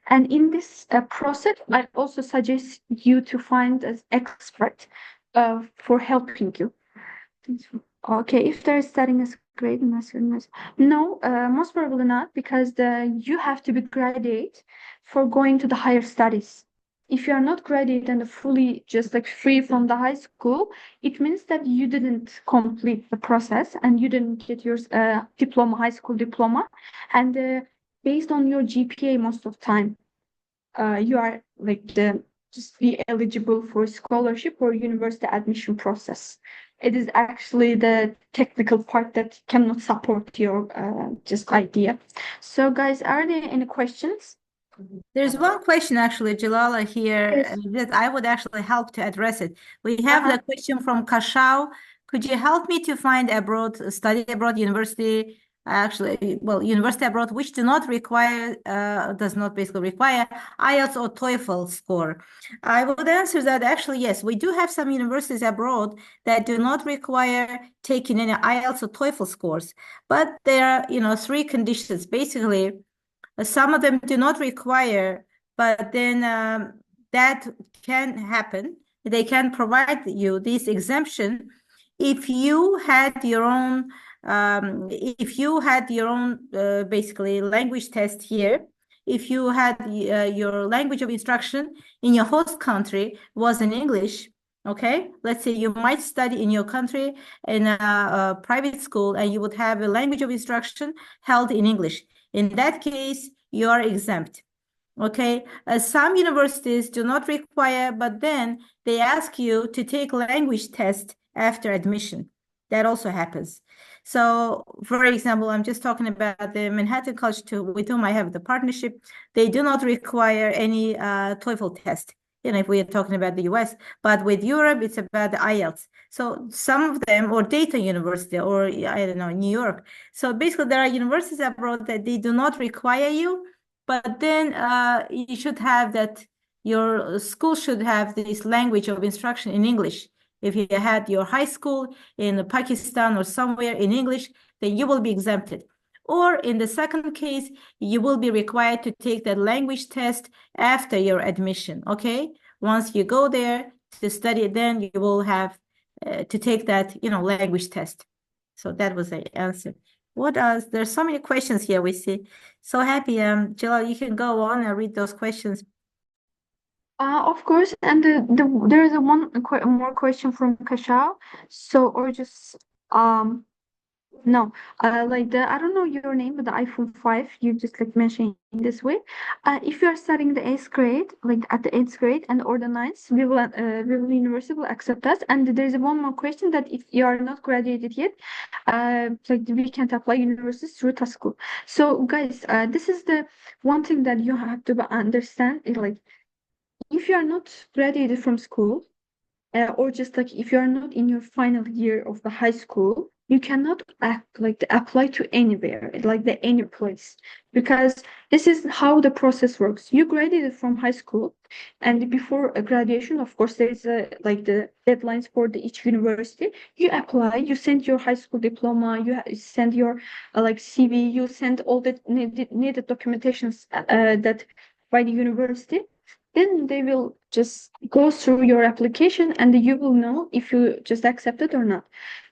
And in this process, I also suggest you to find an expert for helping you. Okay, if they're studying as grade master's, no, most probably not, because you have to be graduate for going to the higher studies. If you are not graduate and fully just like free from the high school, it means that you didn't complete the process and you didn't get your diploma, high school diploma, and based on your GPA, most of time, you are like the just be eligible for scholarship or university admission process. It is actually the technical part that cannot support your just idea. So guys, are there any questions? There's one question actually, Jalala here, Yes. that I would actually help to address it. We have the question from Kashao. Could you help me to find abroad, study abroad university, actually, well, university abroad, which do not require, does not basically require IELTS or TOEFL score? I would answer that actually, yes, we do have some universities abroad that do not require taking any IELTS or TOEFL scores, but there are, you know, three conditions. Basically, some of them do not require, but then that can happen. They can provide you this exemption if you had your own basically language test here. If you had your language of instruction in your host country was in English, okay? Let's say you might study in your country in a private school and you would have a language of instruction held in English. In that case, you are exempt. Okay, some universities do not require, but then they ask you to take language test after admission. That also happens. So, for example, I'm just talking about the Manhattan College with whom I have the partnership. They do not require any TOEFL test, you know, if we are talking about the US, but with Europe, it's about the IELTS. So some of them, or Dayton University, or I don't know, New York. So basically, there are universities abroad that they do not require you, but then you should have that, your school should have this language of instruction in English. If you had your high school in Pakistan or somewhere in English, then you will be exempted. Or in the second case, you will be required to take that language test after your admission, okay? Once you go there to study, then you will have to take that, you know, language test. So that was the answer. What else? There's so many questions here we see. So happy. Jalal, you can go on and read those questions. Of course, and there is a more question from Kashao. So or just no, like I don't know your name, but the iPhone 5, you just like mentioned in this way. If you are studying the 8th grade, like at the 8th grade and or the 9th, we will university will accept us. And there is one more question that if you are not graduated yet, like we can't apply universities through TASCO. So guys, this is the one thing that you have to understand is like if you are not graduated from school, or just like if you are not in your final year of the high school, you cannot apply to anywhere, like any place, because this is how the process works. You graduated from high school, and before a graduation, of course, there is like the deadlines for each university. You apply, you send your high school diploma, you send your like CV, you send all the needed documentations that by the university. Then they will just go through your application and you will know if you just accept it or not.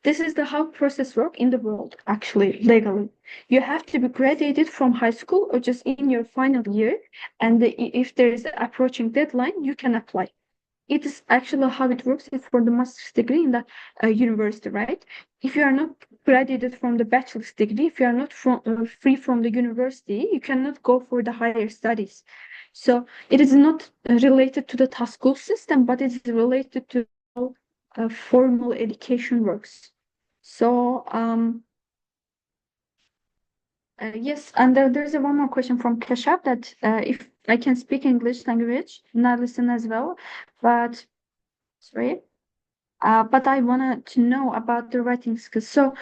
This is the how process work in the world, actually, legally. You have to be graduated from high school or just in your final year, and if there is an approaching deadline, you can apply. It is actually how it works is for the master's degree in the university, right? If you are not graduated from the bachelor's degree, if you are not free from the university, you cannot go for the higher studies. So it is not related to the school system, but it is related to how formal education works. So yes, and there's one more question from Keshap that if I can speak English language, not listen as well, but sorry. But I wanted to know about the writing skills. So,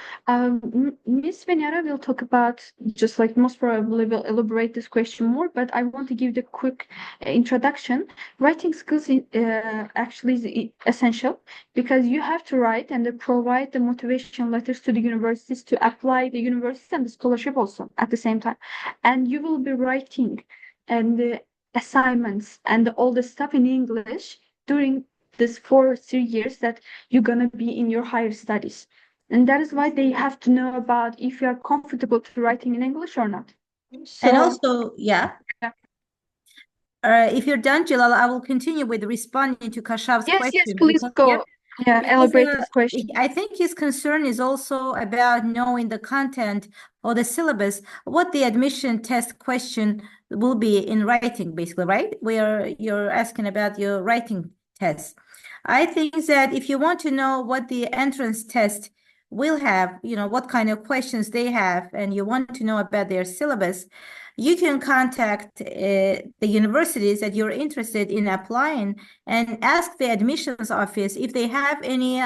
Miss Venera will talk about, just like most probably will elaborate this question more, but I want to give the quick introduction. Writing skills actually is essential because you have to write and provide the motivation letters to the universities to apply the university and the scholarship also at the same time. And you will be writing and the assignments and all the stuff in English during this 3 years that you're gonna be in your higher studies. And that is why they have to know about if you are comfortable to writing in English or not. So, And also, yeah. If you're done, Jalal, I will continue with responding to Kashaf's yes, question. yes, please because- go. yeah, Yeah, because, elaborate this question. I think his concern is also about knowing the content or the syllabus, what the admission test question will be in writing, basically, right? Where you're asking about your writing test. I think that if you want to know what the entrance test will have, what kind of questions they have, and you want to know about their syllabus, you can contact the universities that you're interested in applying and ask the admissions office if they have any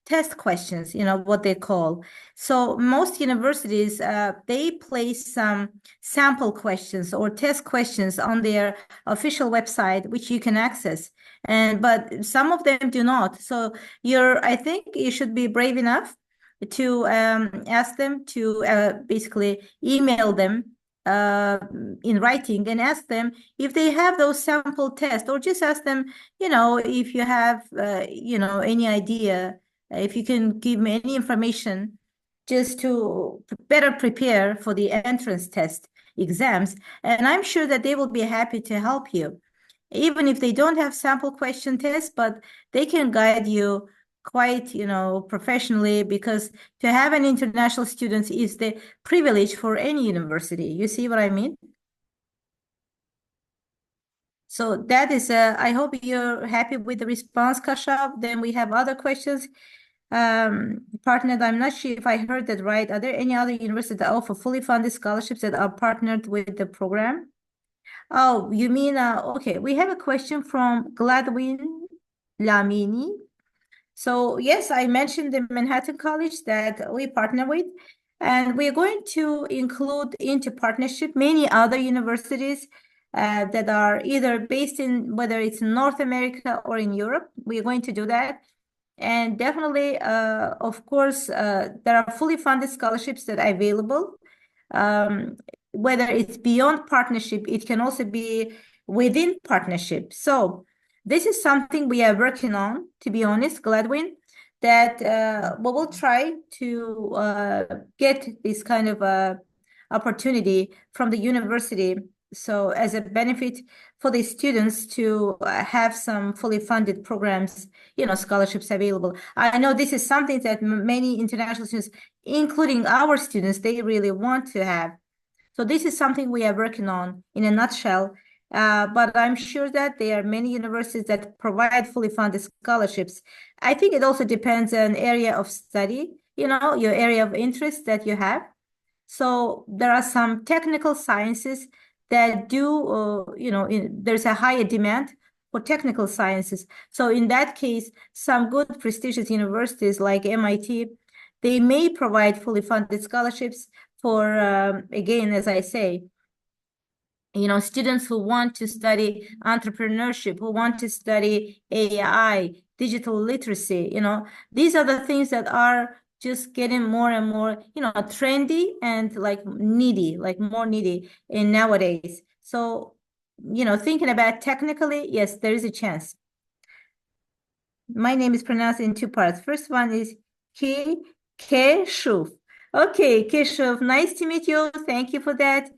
test questions, what they call. So most universities, they place some sample questions or test questions on their official website, which you can access. But some of them do not. So I think you should be brave enough to ask them to basically email them in writing and ask them if they have those sample tests, or just ask them, if you have, any idea, if you can give me any information just to better prepare for the entrance test exams. And I'm sure that they will be happy to help you, even if they don't have sample question tests, but they can guide you quite, professionally, because to have an international student is the privilege for any university. You see what I mean? So that is, I hope you're happy with the response, Kashaf. Then we have other questions. Partnered, I'm not sure if I heard that right. Are there any other universities that offer fully funded scholarships that are partnered with the program? Oh, you mean, okay, we have a question from Gladwin Lamini. So yes, I mentioned the Manhattan College that we partner with, and we're going to include into partnership many other universities that are either based in, whether it's in North America or in Europe. We're going to do that. And definitely, of course, there are fully funded scholarships that are available. Whether it's beyond partnership, it can also be within partnership. So this is something we are working on, to be honest, Gladwin, that we will try to get this kind of opportunity from the university. So as a benefit for the students to have some fully funded programs, scholarships available. I know this is something that many international students, including our students, they really want to have. So this is something we are working on in a nutshell. But I'm sure that there are many universities that provide fully funded scholarships. I think it also depends on area of study, your area of interest that you have. So there are some technical sciences that do, there's a higher demand for technical sciences. So in that case, some good prestigious universities like MIT, they may provide fully funded scholarships for, again, as I say, students who want to study entrepreneurship, who want to study AI, digital literacy, these are the things that are just getting more and more, trendy and like more needy in nowadays. So thinking about technically, yes, there is a chance. My name is pronounced in two parts. First one is Keshuv. Okay, Keshuv, nice to meet you. Thank you for that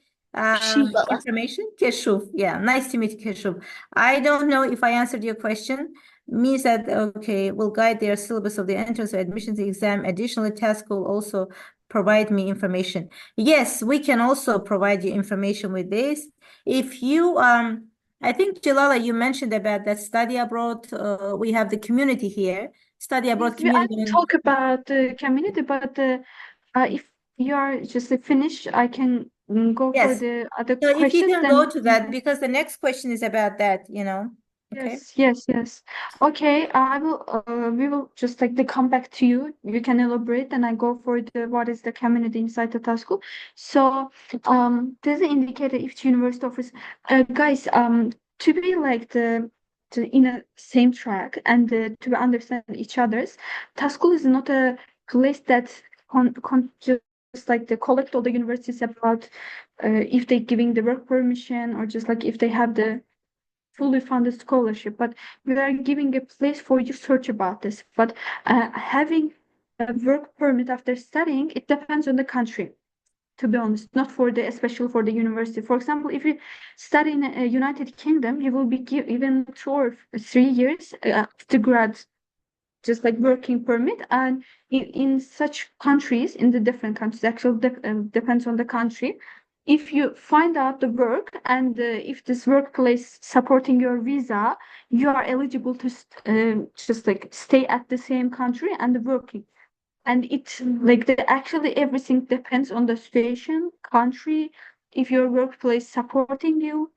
information. Keshuv, yeah, nice to meet you, Keshuv. I don't know if I answered your question. Means that, okay, will guide their syllabus of the entrance or admissions exam. Additionally, task will also provide me information. Yes, we can also provide you information with this. If you, I think, Jalala, you mentioned about that study abroad. We have the community here, study abroad Yes, I community. talk about the community, but if you are just finished, I can go for Yes. the other So if you questions. can go to that, because the next question is about that, Okay. Yes. Okay, I will. We will just come back to you. You can elaborate, and I go for the what is the community inside the task school. So, there's an indicator if the university offers, guys, to be in a same track and to understand each other's. Task school is not a place that just the collect all the universities about if they giving the work permission or just if they have the fully funded scholarship, but we are giving a place for you to search about this. But having a work permit after studying, it depends on the country, to be honest, not for the, especially for the university. For example, if you study in United Kingdom, you will be given 2 or 3 years after grad, just working permit. And in such countries, in the different countries, actually depends on the country. If you find out the work and if this workplace supporting your visa, you are eligible to just stay at the same country and working. And it's actually everything depends on the situation, country, if your workplace supporting you.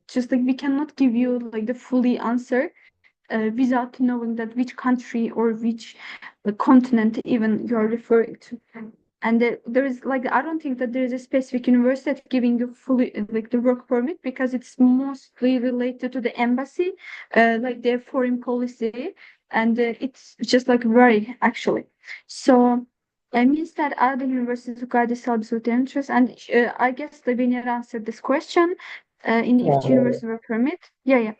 Just we cannot give you the fully answer without knowing that which country or which continent even you are referring to. And there is I don't think that there is a specific university that's giving you fully the work permit, because it's mostly related to the embassy, their foreign policy, and it's just vary actually. So it means that other universities guide the syllabus with their interest, and I guess the winner answered this question in each university work permit. Yeah.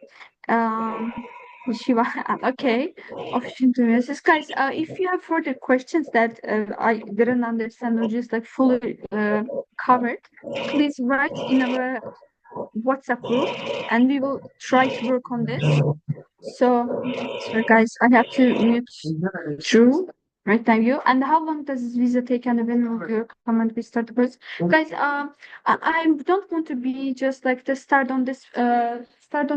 Shiva, okay. Opportunities. Guys, if you have further questions that I didn't understand or just fully covered, please write in our WhatsApp group and we will try to work on this. So, sorry guys, I have to mute Drew right now. You and how long does this visa take, and when will your comment be started? Guys, I don't want to be just the start on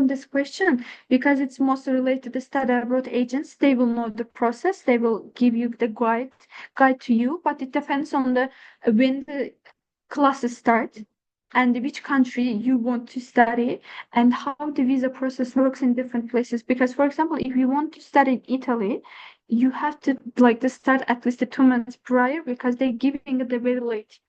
this question, because it's mostly related to the study abroad agents. They will know the process. They will give you the guide to you, but it depends on the when the classes start and which country you want to study and how the visa process works in different places. Because, for example, if you want to study in Italy, you have to to start at least 2 months prior, because they're giving it very late.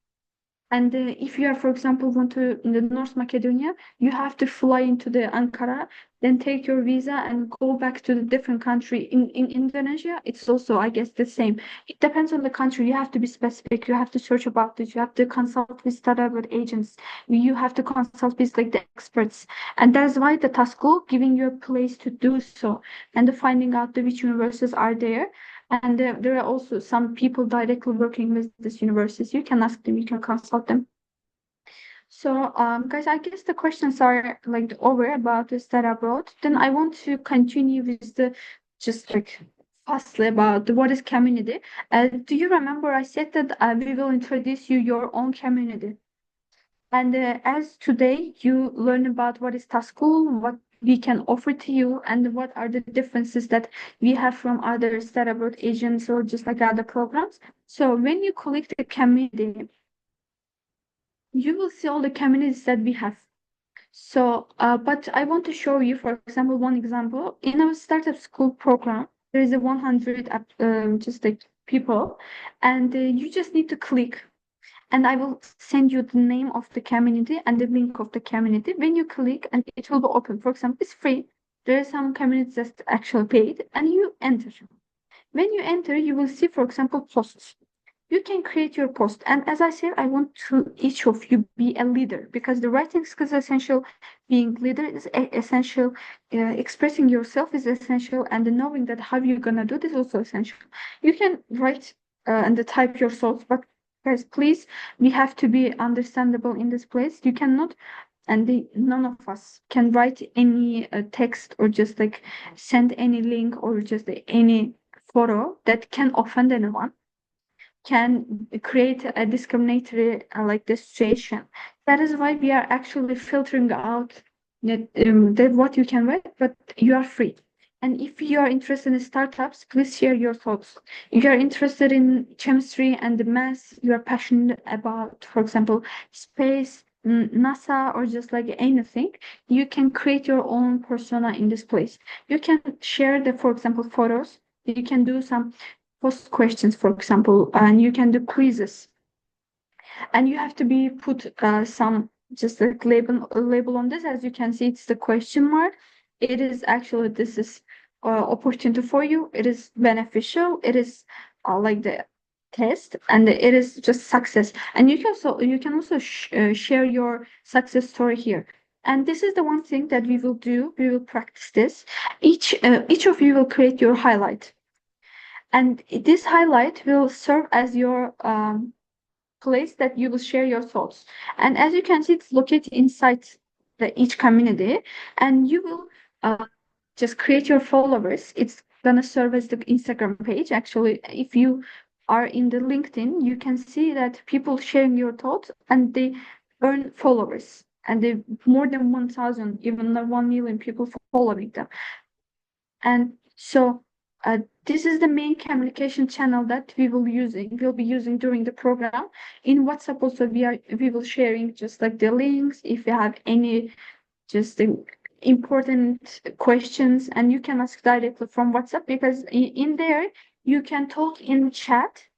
And if you are, for example, want to in the North Macedonia, you have to fly into the Ankara, then take your visa and go back to the different country. In Indonesia, it's also, I guess, the same. It depends on the country. You have to be specific. You have to search about it. You have to consult with study abroad agents. You have to consult with the experts. And that's why the task school giving you a place to do so and finding out which universities are there. And there are also some people directly working with this universities. You can ask them, you can consult them. So, guys, I guess the questions are over about the study abroad. Then I want to continue with the just fastly about what is community. Do you remember I said that we will introduce you your own community? And as today you learn about what is task school, what we can offer to you, and what are the differences that we have from other study abroad agents or just other programs. So when you click the community, you will see all the communities that we have. So, but I want to show you, for example, one example. In our startup school program, there is a 100 people, and you just need to click. And I will send you the name of the community and the link of the community. When you click, and it will be open. For example, it's free. There are some communities that actually paid, and you enter. When you enter, you will see, for example, posts. you can create your post. And as I said, I want to each of you be a leader, because the writing skills is essential, being leader is essential, expressing yourself is essential, and the knowing that how you're gonna do this is also essential. You can write and type your thoughts, but guys, please, we have to be understandable in this place. You cannot, and none of us can write any text or just like send any link or just any photo that can offend anyone, can create a discriminatory like the situation. That is why we are actually filtering out that what you can write, but you are free. And if you are interested in startups, please share your thoughts. If you are interested in chemistry and the math, you are passionate about, for example, space, NASA, or just like anything, you can create your own persona in this place. You can share the, for example, photos. You can do some post questions, for example, and you can do quizzes. And you have to be put some just like label on this. As you can see, it's the question mark. It is actually, this is opportunity for you. It is beneficial. It is like the test, and it is just success. And you can also share your success story here. And this is the one thing that we will do. We will practice this. Each of you will create your highlight. And this highlight will serve as your place that you will share your thoughts. And as you can see, it's located inside each community, and you will just create your followers. It's gonna serve as the Instagram page. Actually, if you are in the LinkedIn, you can see that people sharing your thoughts and they earn followers, and they more than 1,000, even 1 million people following them. And so this is the main communication channel that we'll be using during the program. In WhatsApp also, we will sharing just like the links if you have any just important questions, and you can ask directly from WhatsApp, because in there you can talk in chat.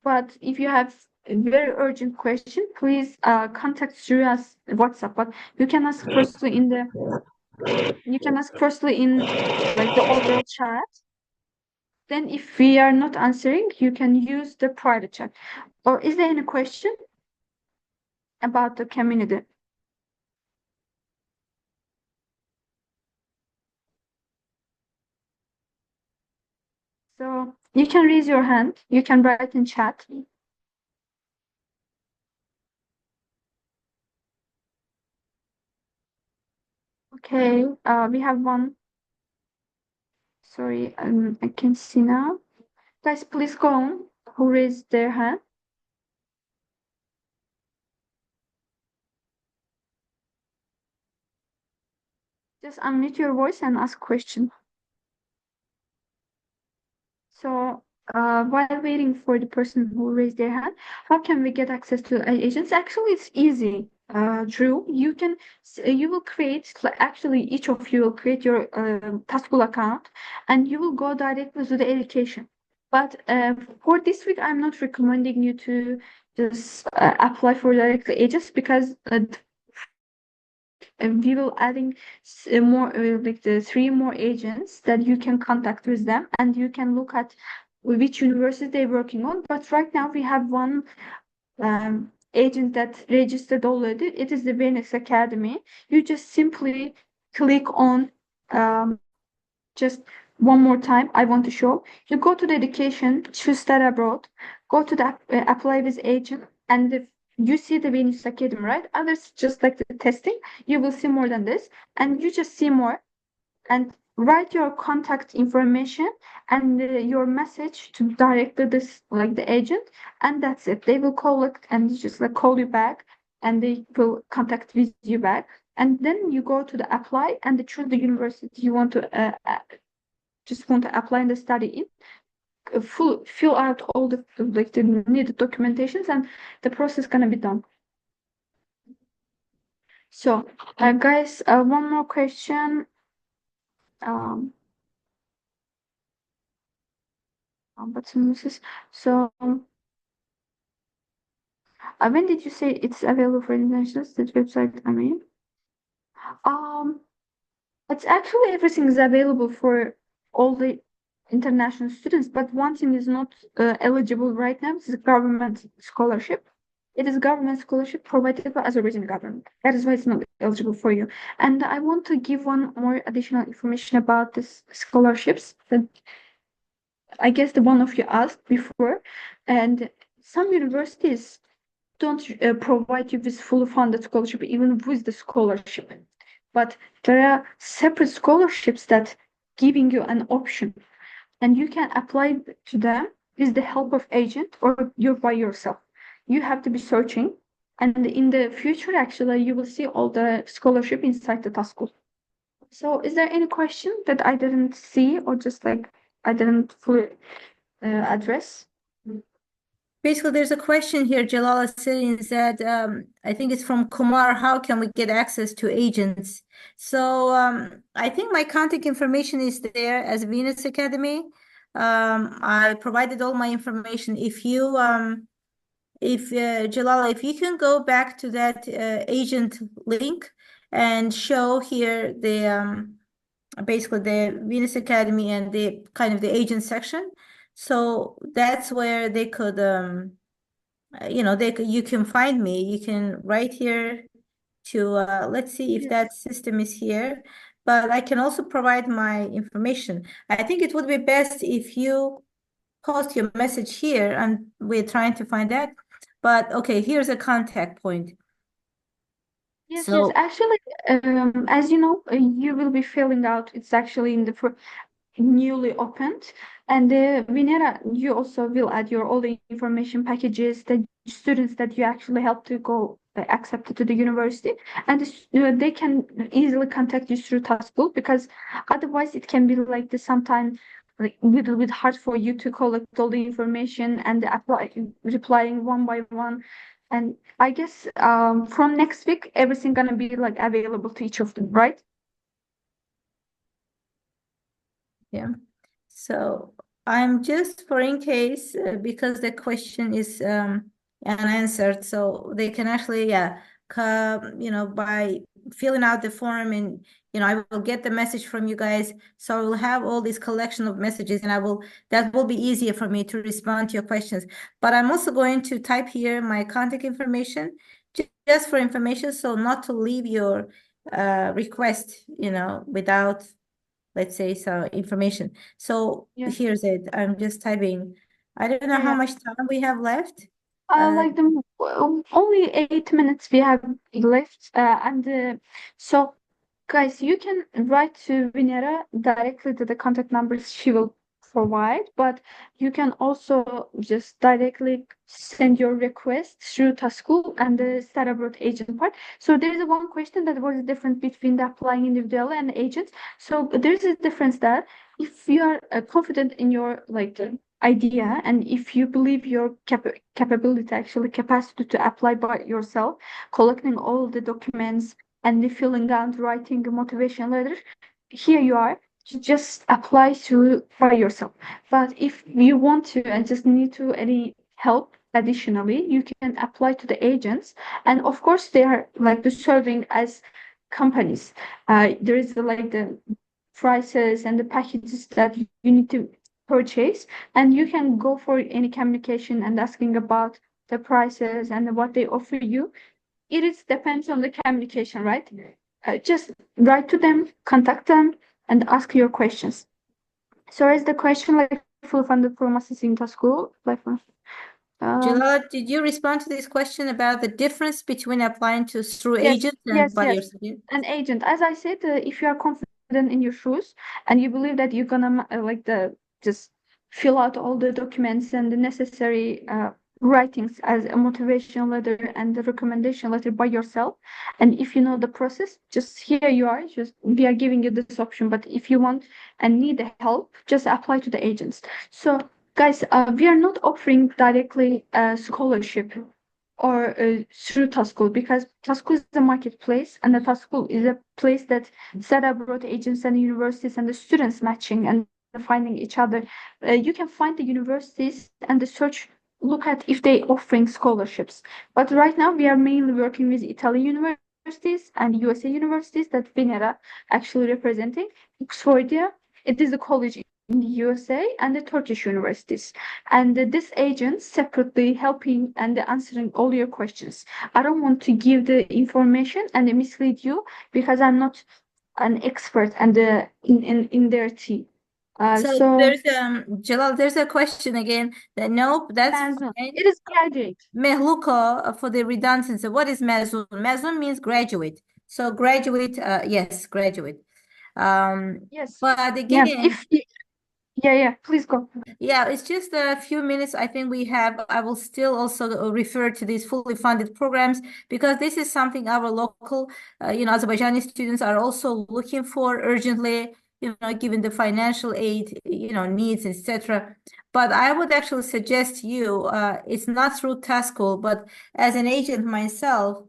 But if you have a very urgent question, please contact through us WhatsApp. But you can ask firstly in like the overall chat. Then if we are not answering, you can use the private chat. Or is there any question about the community? So you can raise your hand. You can write in chat. Okay, we have one. Sorry, I can see now. Guys, please go on. Who raised their hand? Just unmute your voice and ask question. So while waiting for the person who raised their hand, how can we get access to agents? Actually, it's easy. Drew, you will create, actually each of you will create your Taskful account, and you will go directly to the education. But for this week, I'm not recommending you to just apply for directly agents, because we will adding more like the 3 more agents that you can contact with them, and you can look at which university they're working on. But right now we have one agent that registered already. It is the Venus Academy. You just simply click on just one more time. I want to show you, go to the education, choose study abroad, go to the apply with agent, and you see the Venus Academy, right? Others just like the testing, you will see more than this, and you just see more, and write your contact information and your message to directly this like the agent, and that's it. They will collect and just like call you back, and they will contact with you back, and then you go to the apply and choose the university you want to just want to apply and study in. Fill out all the like the needed documentations, and the process gonna be done. So guys, one more question. So when did you say it's available for internationals, that website? I mean, it's actually everything is available for all the international students, but one thing is not eligible right now. This is government scholarship. It is government scholarship provided by Azerbaijan government. That is why it's not eligible for you. And I want to give one more additional information about this scholarships that I guess the one of you asked before. And some universities don't provide you with fully funded scholarship, even with the scholarship. But there are separate scholarships that giving you an option, and you can apply to them with the help of agent or you're by yourself. You have to be searching, and in the future, actually, you will see all the scholarship inside the Taskul. So, is there any question that I didn't see, or just like I didn't fully address? Basically, there's a question here, Jalala saying that I think it's from Kumar. How can we get access to agents? So I think my contact information is there as Venus Academy. I provided all my information. If you Jalala, if you can go back to that agent link and show here the basically the Venus Academy and the kind of the agent section. So that's where they could you can find me. You can write here to let's see if that system is here, but I can also provide my information. I think it would be best if you post your message here, and we're trying to find that. But okay, here's a contact point. Yes, So- yes. Actually, as you know, you will be filling out. It's actually in the newly opened, and Venera, you also will add your all the information packages, the students that you actually help to go accepted to the university, and they can easily contact you through Taskul, because otherwise it can be like the sometimes like a little bit hard for you to collect all the information and replying one by one. And I guess from next week, everything gonna be like available to each of them, right? Yeah. So I'm just for in case because the question is unanswered, so they can actually by filling out the form, and I will get the message from you guys. So I will have all this collection of messages, and that will be easier for me to respond to your questions. But I'm also going to type here my contact information just for information, so not to leave your request, without, let's say, so information. So Yeah. here's it. I'm just typing. I don't know how Yeah. much time we have left. Like only 8 minutes we have left, so guys, you can write to Venera directly to the contact numbers she will provide, but you can also just directly send your request through Taskul and the Study Abroad agent part. So there is one question that was different between the applying individual and agents. So there is a difference that if you are confident in your idea, and if you believe your capability, actually capacity to apply by yourself, collecting all the documents and filling out, writing a motivation letter, here you are, just apply through by yourself. But if you want to and just need to any help additionally, you can apply to the agents, and of course they are like the serving as companies. There is the prices and the packages that you need to purchase, and you can go for any communication and asking about the prices and what they offer you. It is depends on the communication, right? Just write to them, contact them, and ask your questions. So is the question like full funded pharmacies in Taskul? Jalala, did you respond to this question about the difference between applying through Yes, agents and yes, by yes. yourself? An agent, as I said, if you are confident in your shoes and you believe that you're gonna just fill out all the documents and the necessary writings as a motivation letter and the recommendation letter by yourself, and if you know the process, just here you are, just we are giving you this option. But if you want and need the help, just apply to the agents. So guys, we are not offering directly a scholarship or through Taskul, because Taskul is a marketplace, and the Taskul is a place that Study Abroad agents and universities and the students matching and finding each other. You can find the universities and the search, look at if they offering scholarships. But right now we are mainly working with Italian universities and USA universities that Venera actually representing. Oxfordia, it is a college in the USA and the Turkish universities. And this agent separately helping and answering all your questions. I don't want to give the information and mislead you because I'm not an expert and in their team. So there's Jalal, there's a question again that nope, that's Mezun. fine. It is graduate. Mehluko for the redundancy. What is mezun? Mezun means graduate. So graduate, yes, graduate. Yes. But Yeah. again, Yeah. Please go. yeah, it's just a few minutes. I think we have. I will still also refer to these fully funded programs because this is something our local, Azerbaijani students are also looking for urgently, given the financial aid, needs, etc. But I would actually suggest you, it's not through TASCOL, but as an agent myself,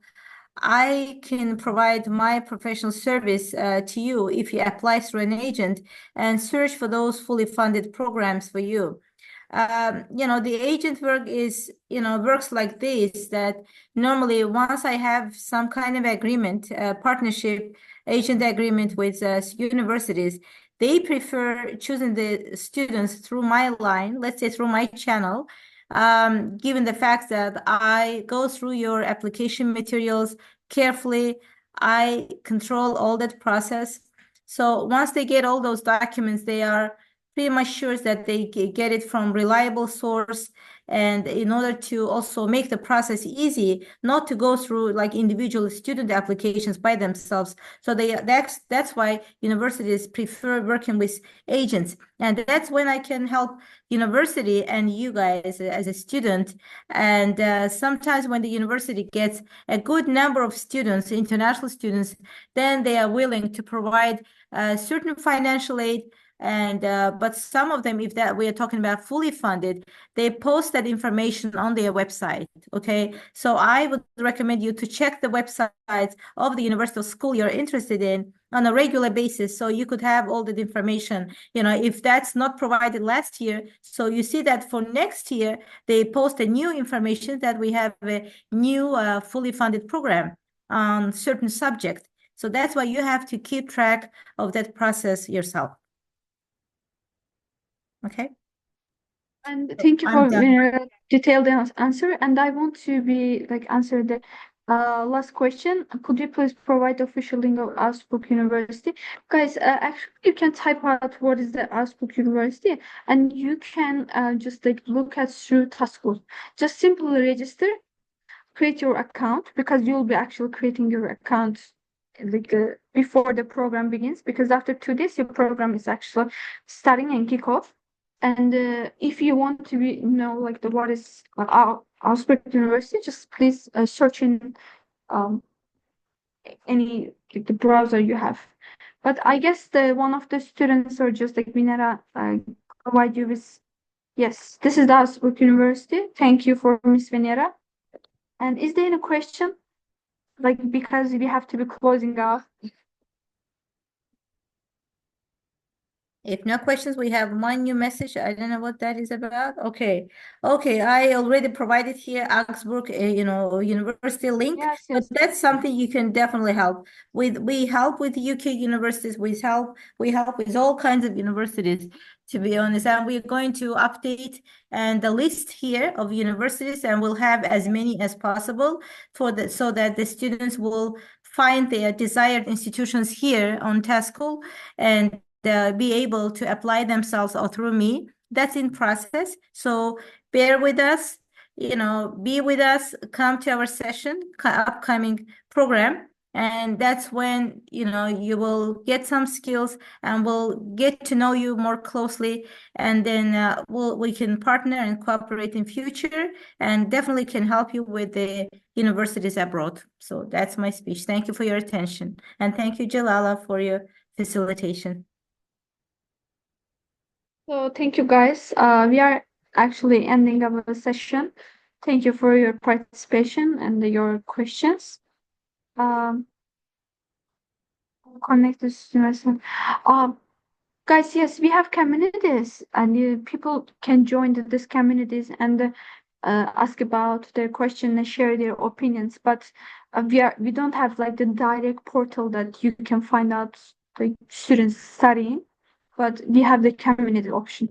I can provide my professional service to you if you apply through an agent and search for those fully funded programs for you. The agent work is, works like this, that normally once I have some kind of agreement, partnership, agent agreement with universities, they prefer choosing the students through my line, let's say through my channel, given the fact that I go through your application materials carefully, I control all that process. So once they get all those documents, they are pretty much sure that they get it from reliable source. And in order to also make the process easy, not to go through like individual student applications by themselves. So that's why universities prefer working with agents. And that's when I can help university and you guys as a student. And sometimes when the university gets a good number of students, international students, then they are willing to provide certain financial aid. And but some of them, if that we are talking about fully funded, they post that information on their website. Okay, so I would recommend you to check the websites of the university or school you're interested in on a regular basis, so you could have all that information. If that's not provided last year, so you see that for next year they post a new information that we have a new fully funded program on certain subject. So that's why you have to keep track of that process yourself. Okay. And thank you I'm for done. detailed answer. And I want to answer the last question. Could you please provide the official link of Augsburg University? Guys, actually you can type out what is the Augsburg University, and you can just look at through TASCOL. Just simply register, create your account, because you'll be actually creating your account before the program begins, because after 2 days your program is actually starting and kick off. And if you want to know what is Augsburg University, just please search in any the browser you have. But I guess one of the students, or just Minera, provide you with, yes, this is the Augsburg University. Thank you for Miss Venera. And is there any question? Because we have to be closing out. If no questions, we have one new message. I don't know what that is about. Okay. I already provided here Augsburg, university link. Yes. But that's something you can definitely help with. We help with UK universities. We help with all kinds of universities, to be honest. And we're going to update and the list here of universities, and we'll have as many as possible so that the students will find their desired institutions here on TASCOL and be able to apply themselves or through me. That's in process. So bear with us, be with us, come to our session, upcoming program. And that's when, you will get some skills and we'll get to know you more closely. And then we can partner and cooperate in future, and definitely can help you with the universities abroad. So that's my speech. Thank you for your attention. And thank you, Jalala, for your facilitation. So thank you, guys. We are actually ending our session. Thank you for your participation and your questions. Connect to students. Guys, yes, we have communities, and people can join these communities and ask about their question and share their opinions. But we don't have the direct portal that you can find out students studying. but we have the community option.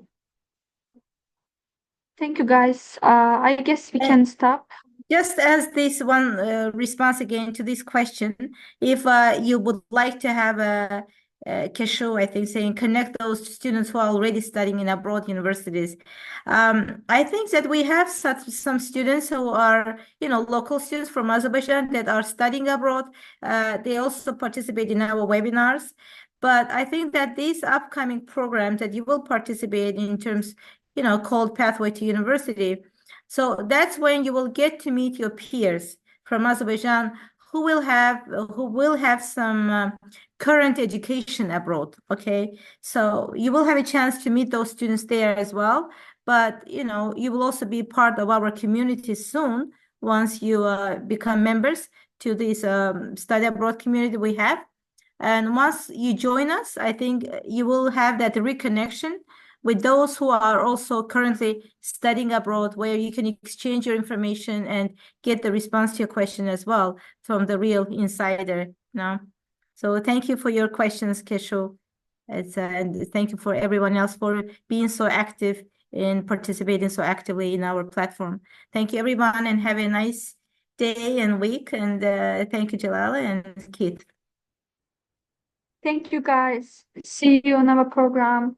Thank you, guys. I guess we can stop. Just as this one response again to this question, if you would like to have a Keshu, I think, saying connect those students who are already studying in abroad universities. I think that we have some students who are, local students from Azerbaijan that are studying abroad. They also participate in our webinars. But I think that these upcoming programs that you will participate in terms, called Pathway to University. So that's when you will get to meet your peers from Azerbaijan who will have some current education abroad. Okay, so you will have a chance to meet those students there as well. But you will also be part of our community soon once you become members to this study abroad community we have. And once you join us, I think you will have that reconnection with those who are also currently studying abroad, where you can exchange your information and get the response to your question as well from the real insider. So thank you for your questions, Keshu. And thank you for everyone else for being so active and participating so actively in our platform. Thank you, everyone, and have a nice day and week. And thank you, Jalala and Keith. Thank you, guys. See you on our program.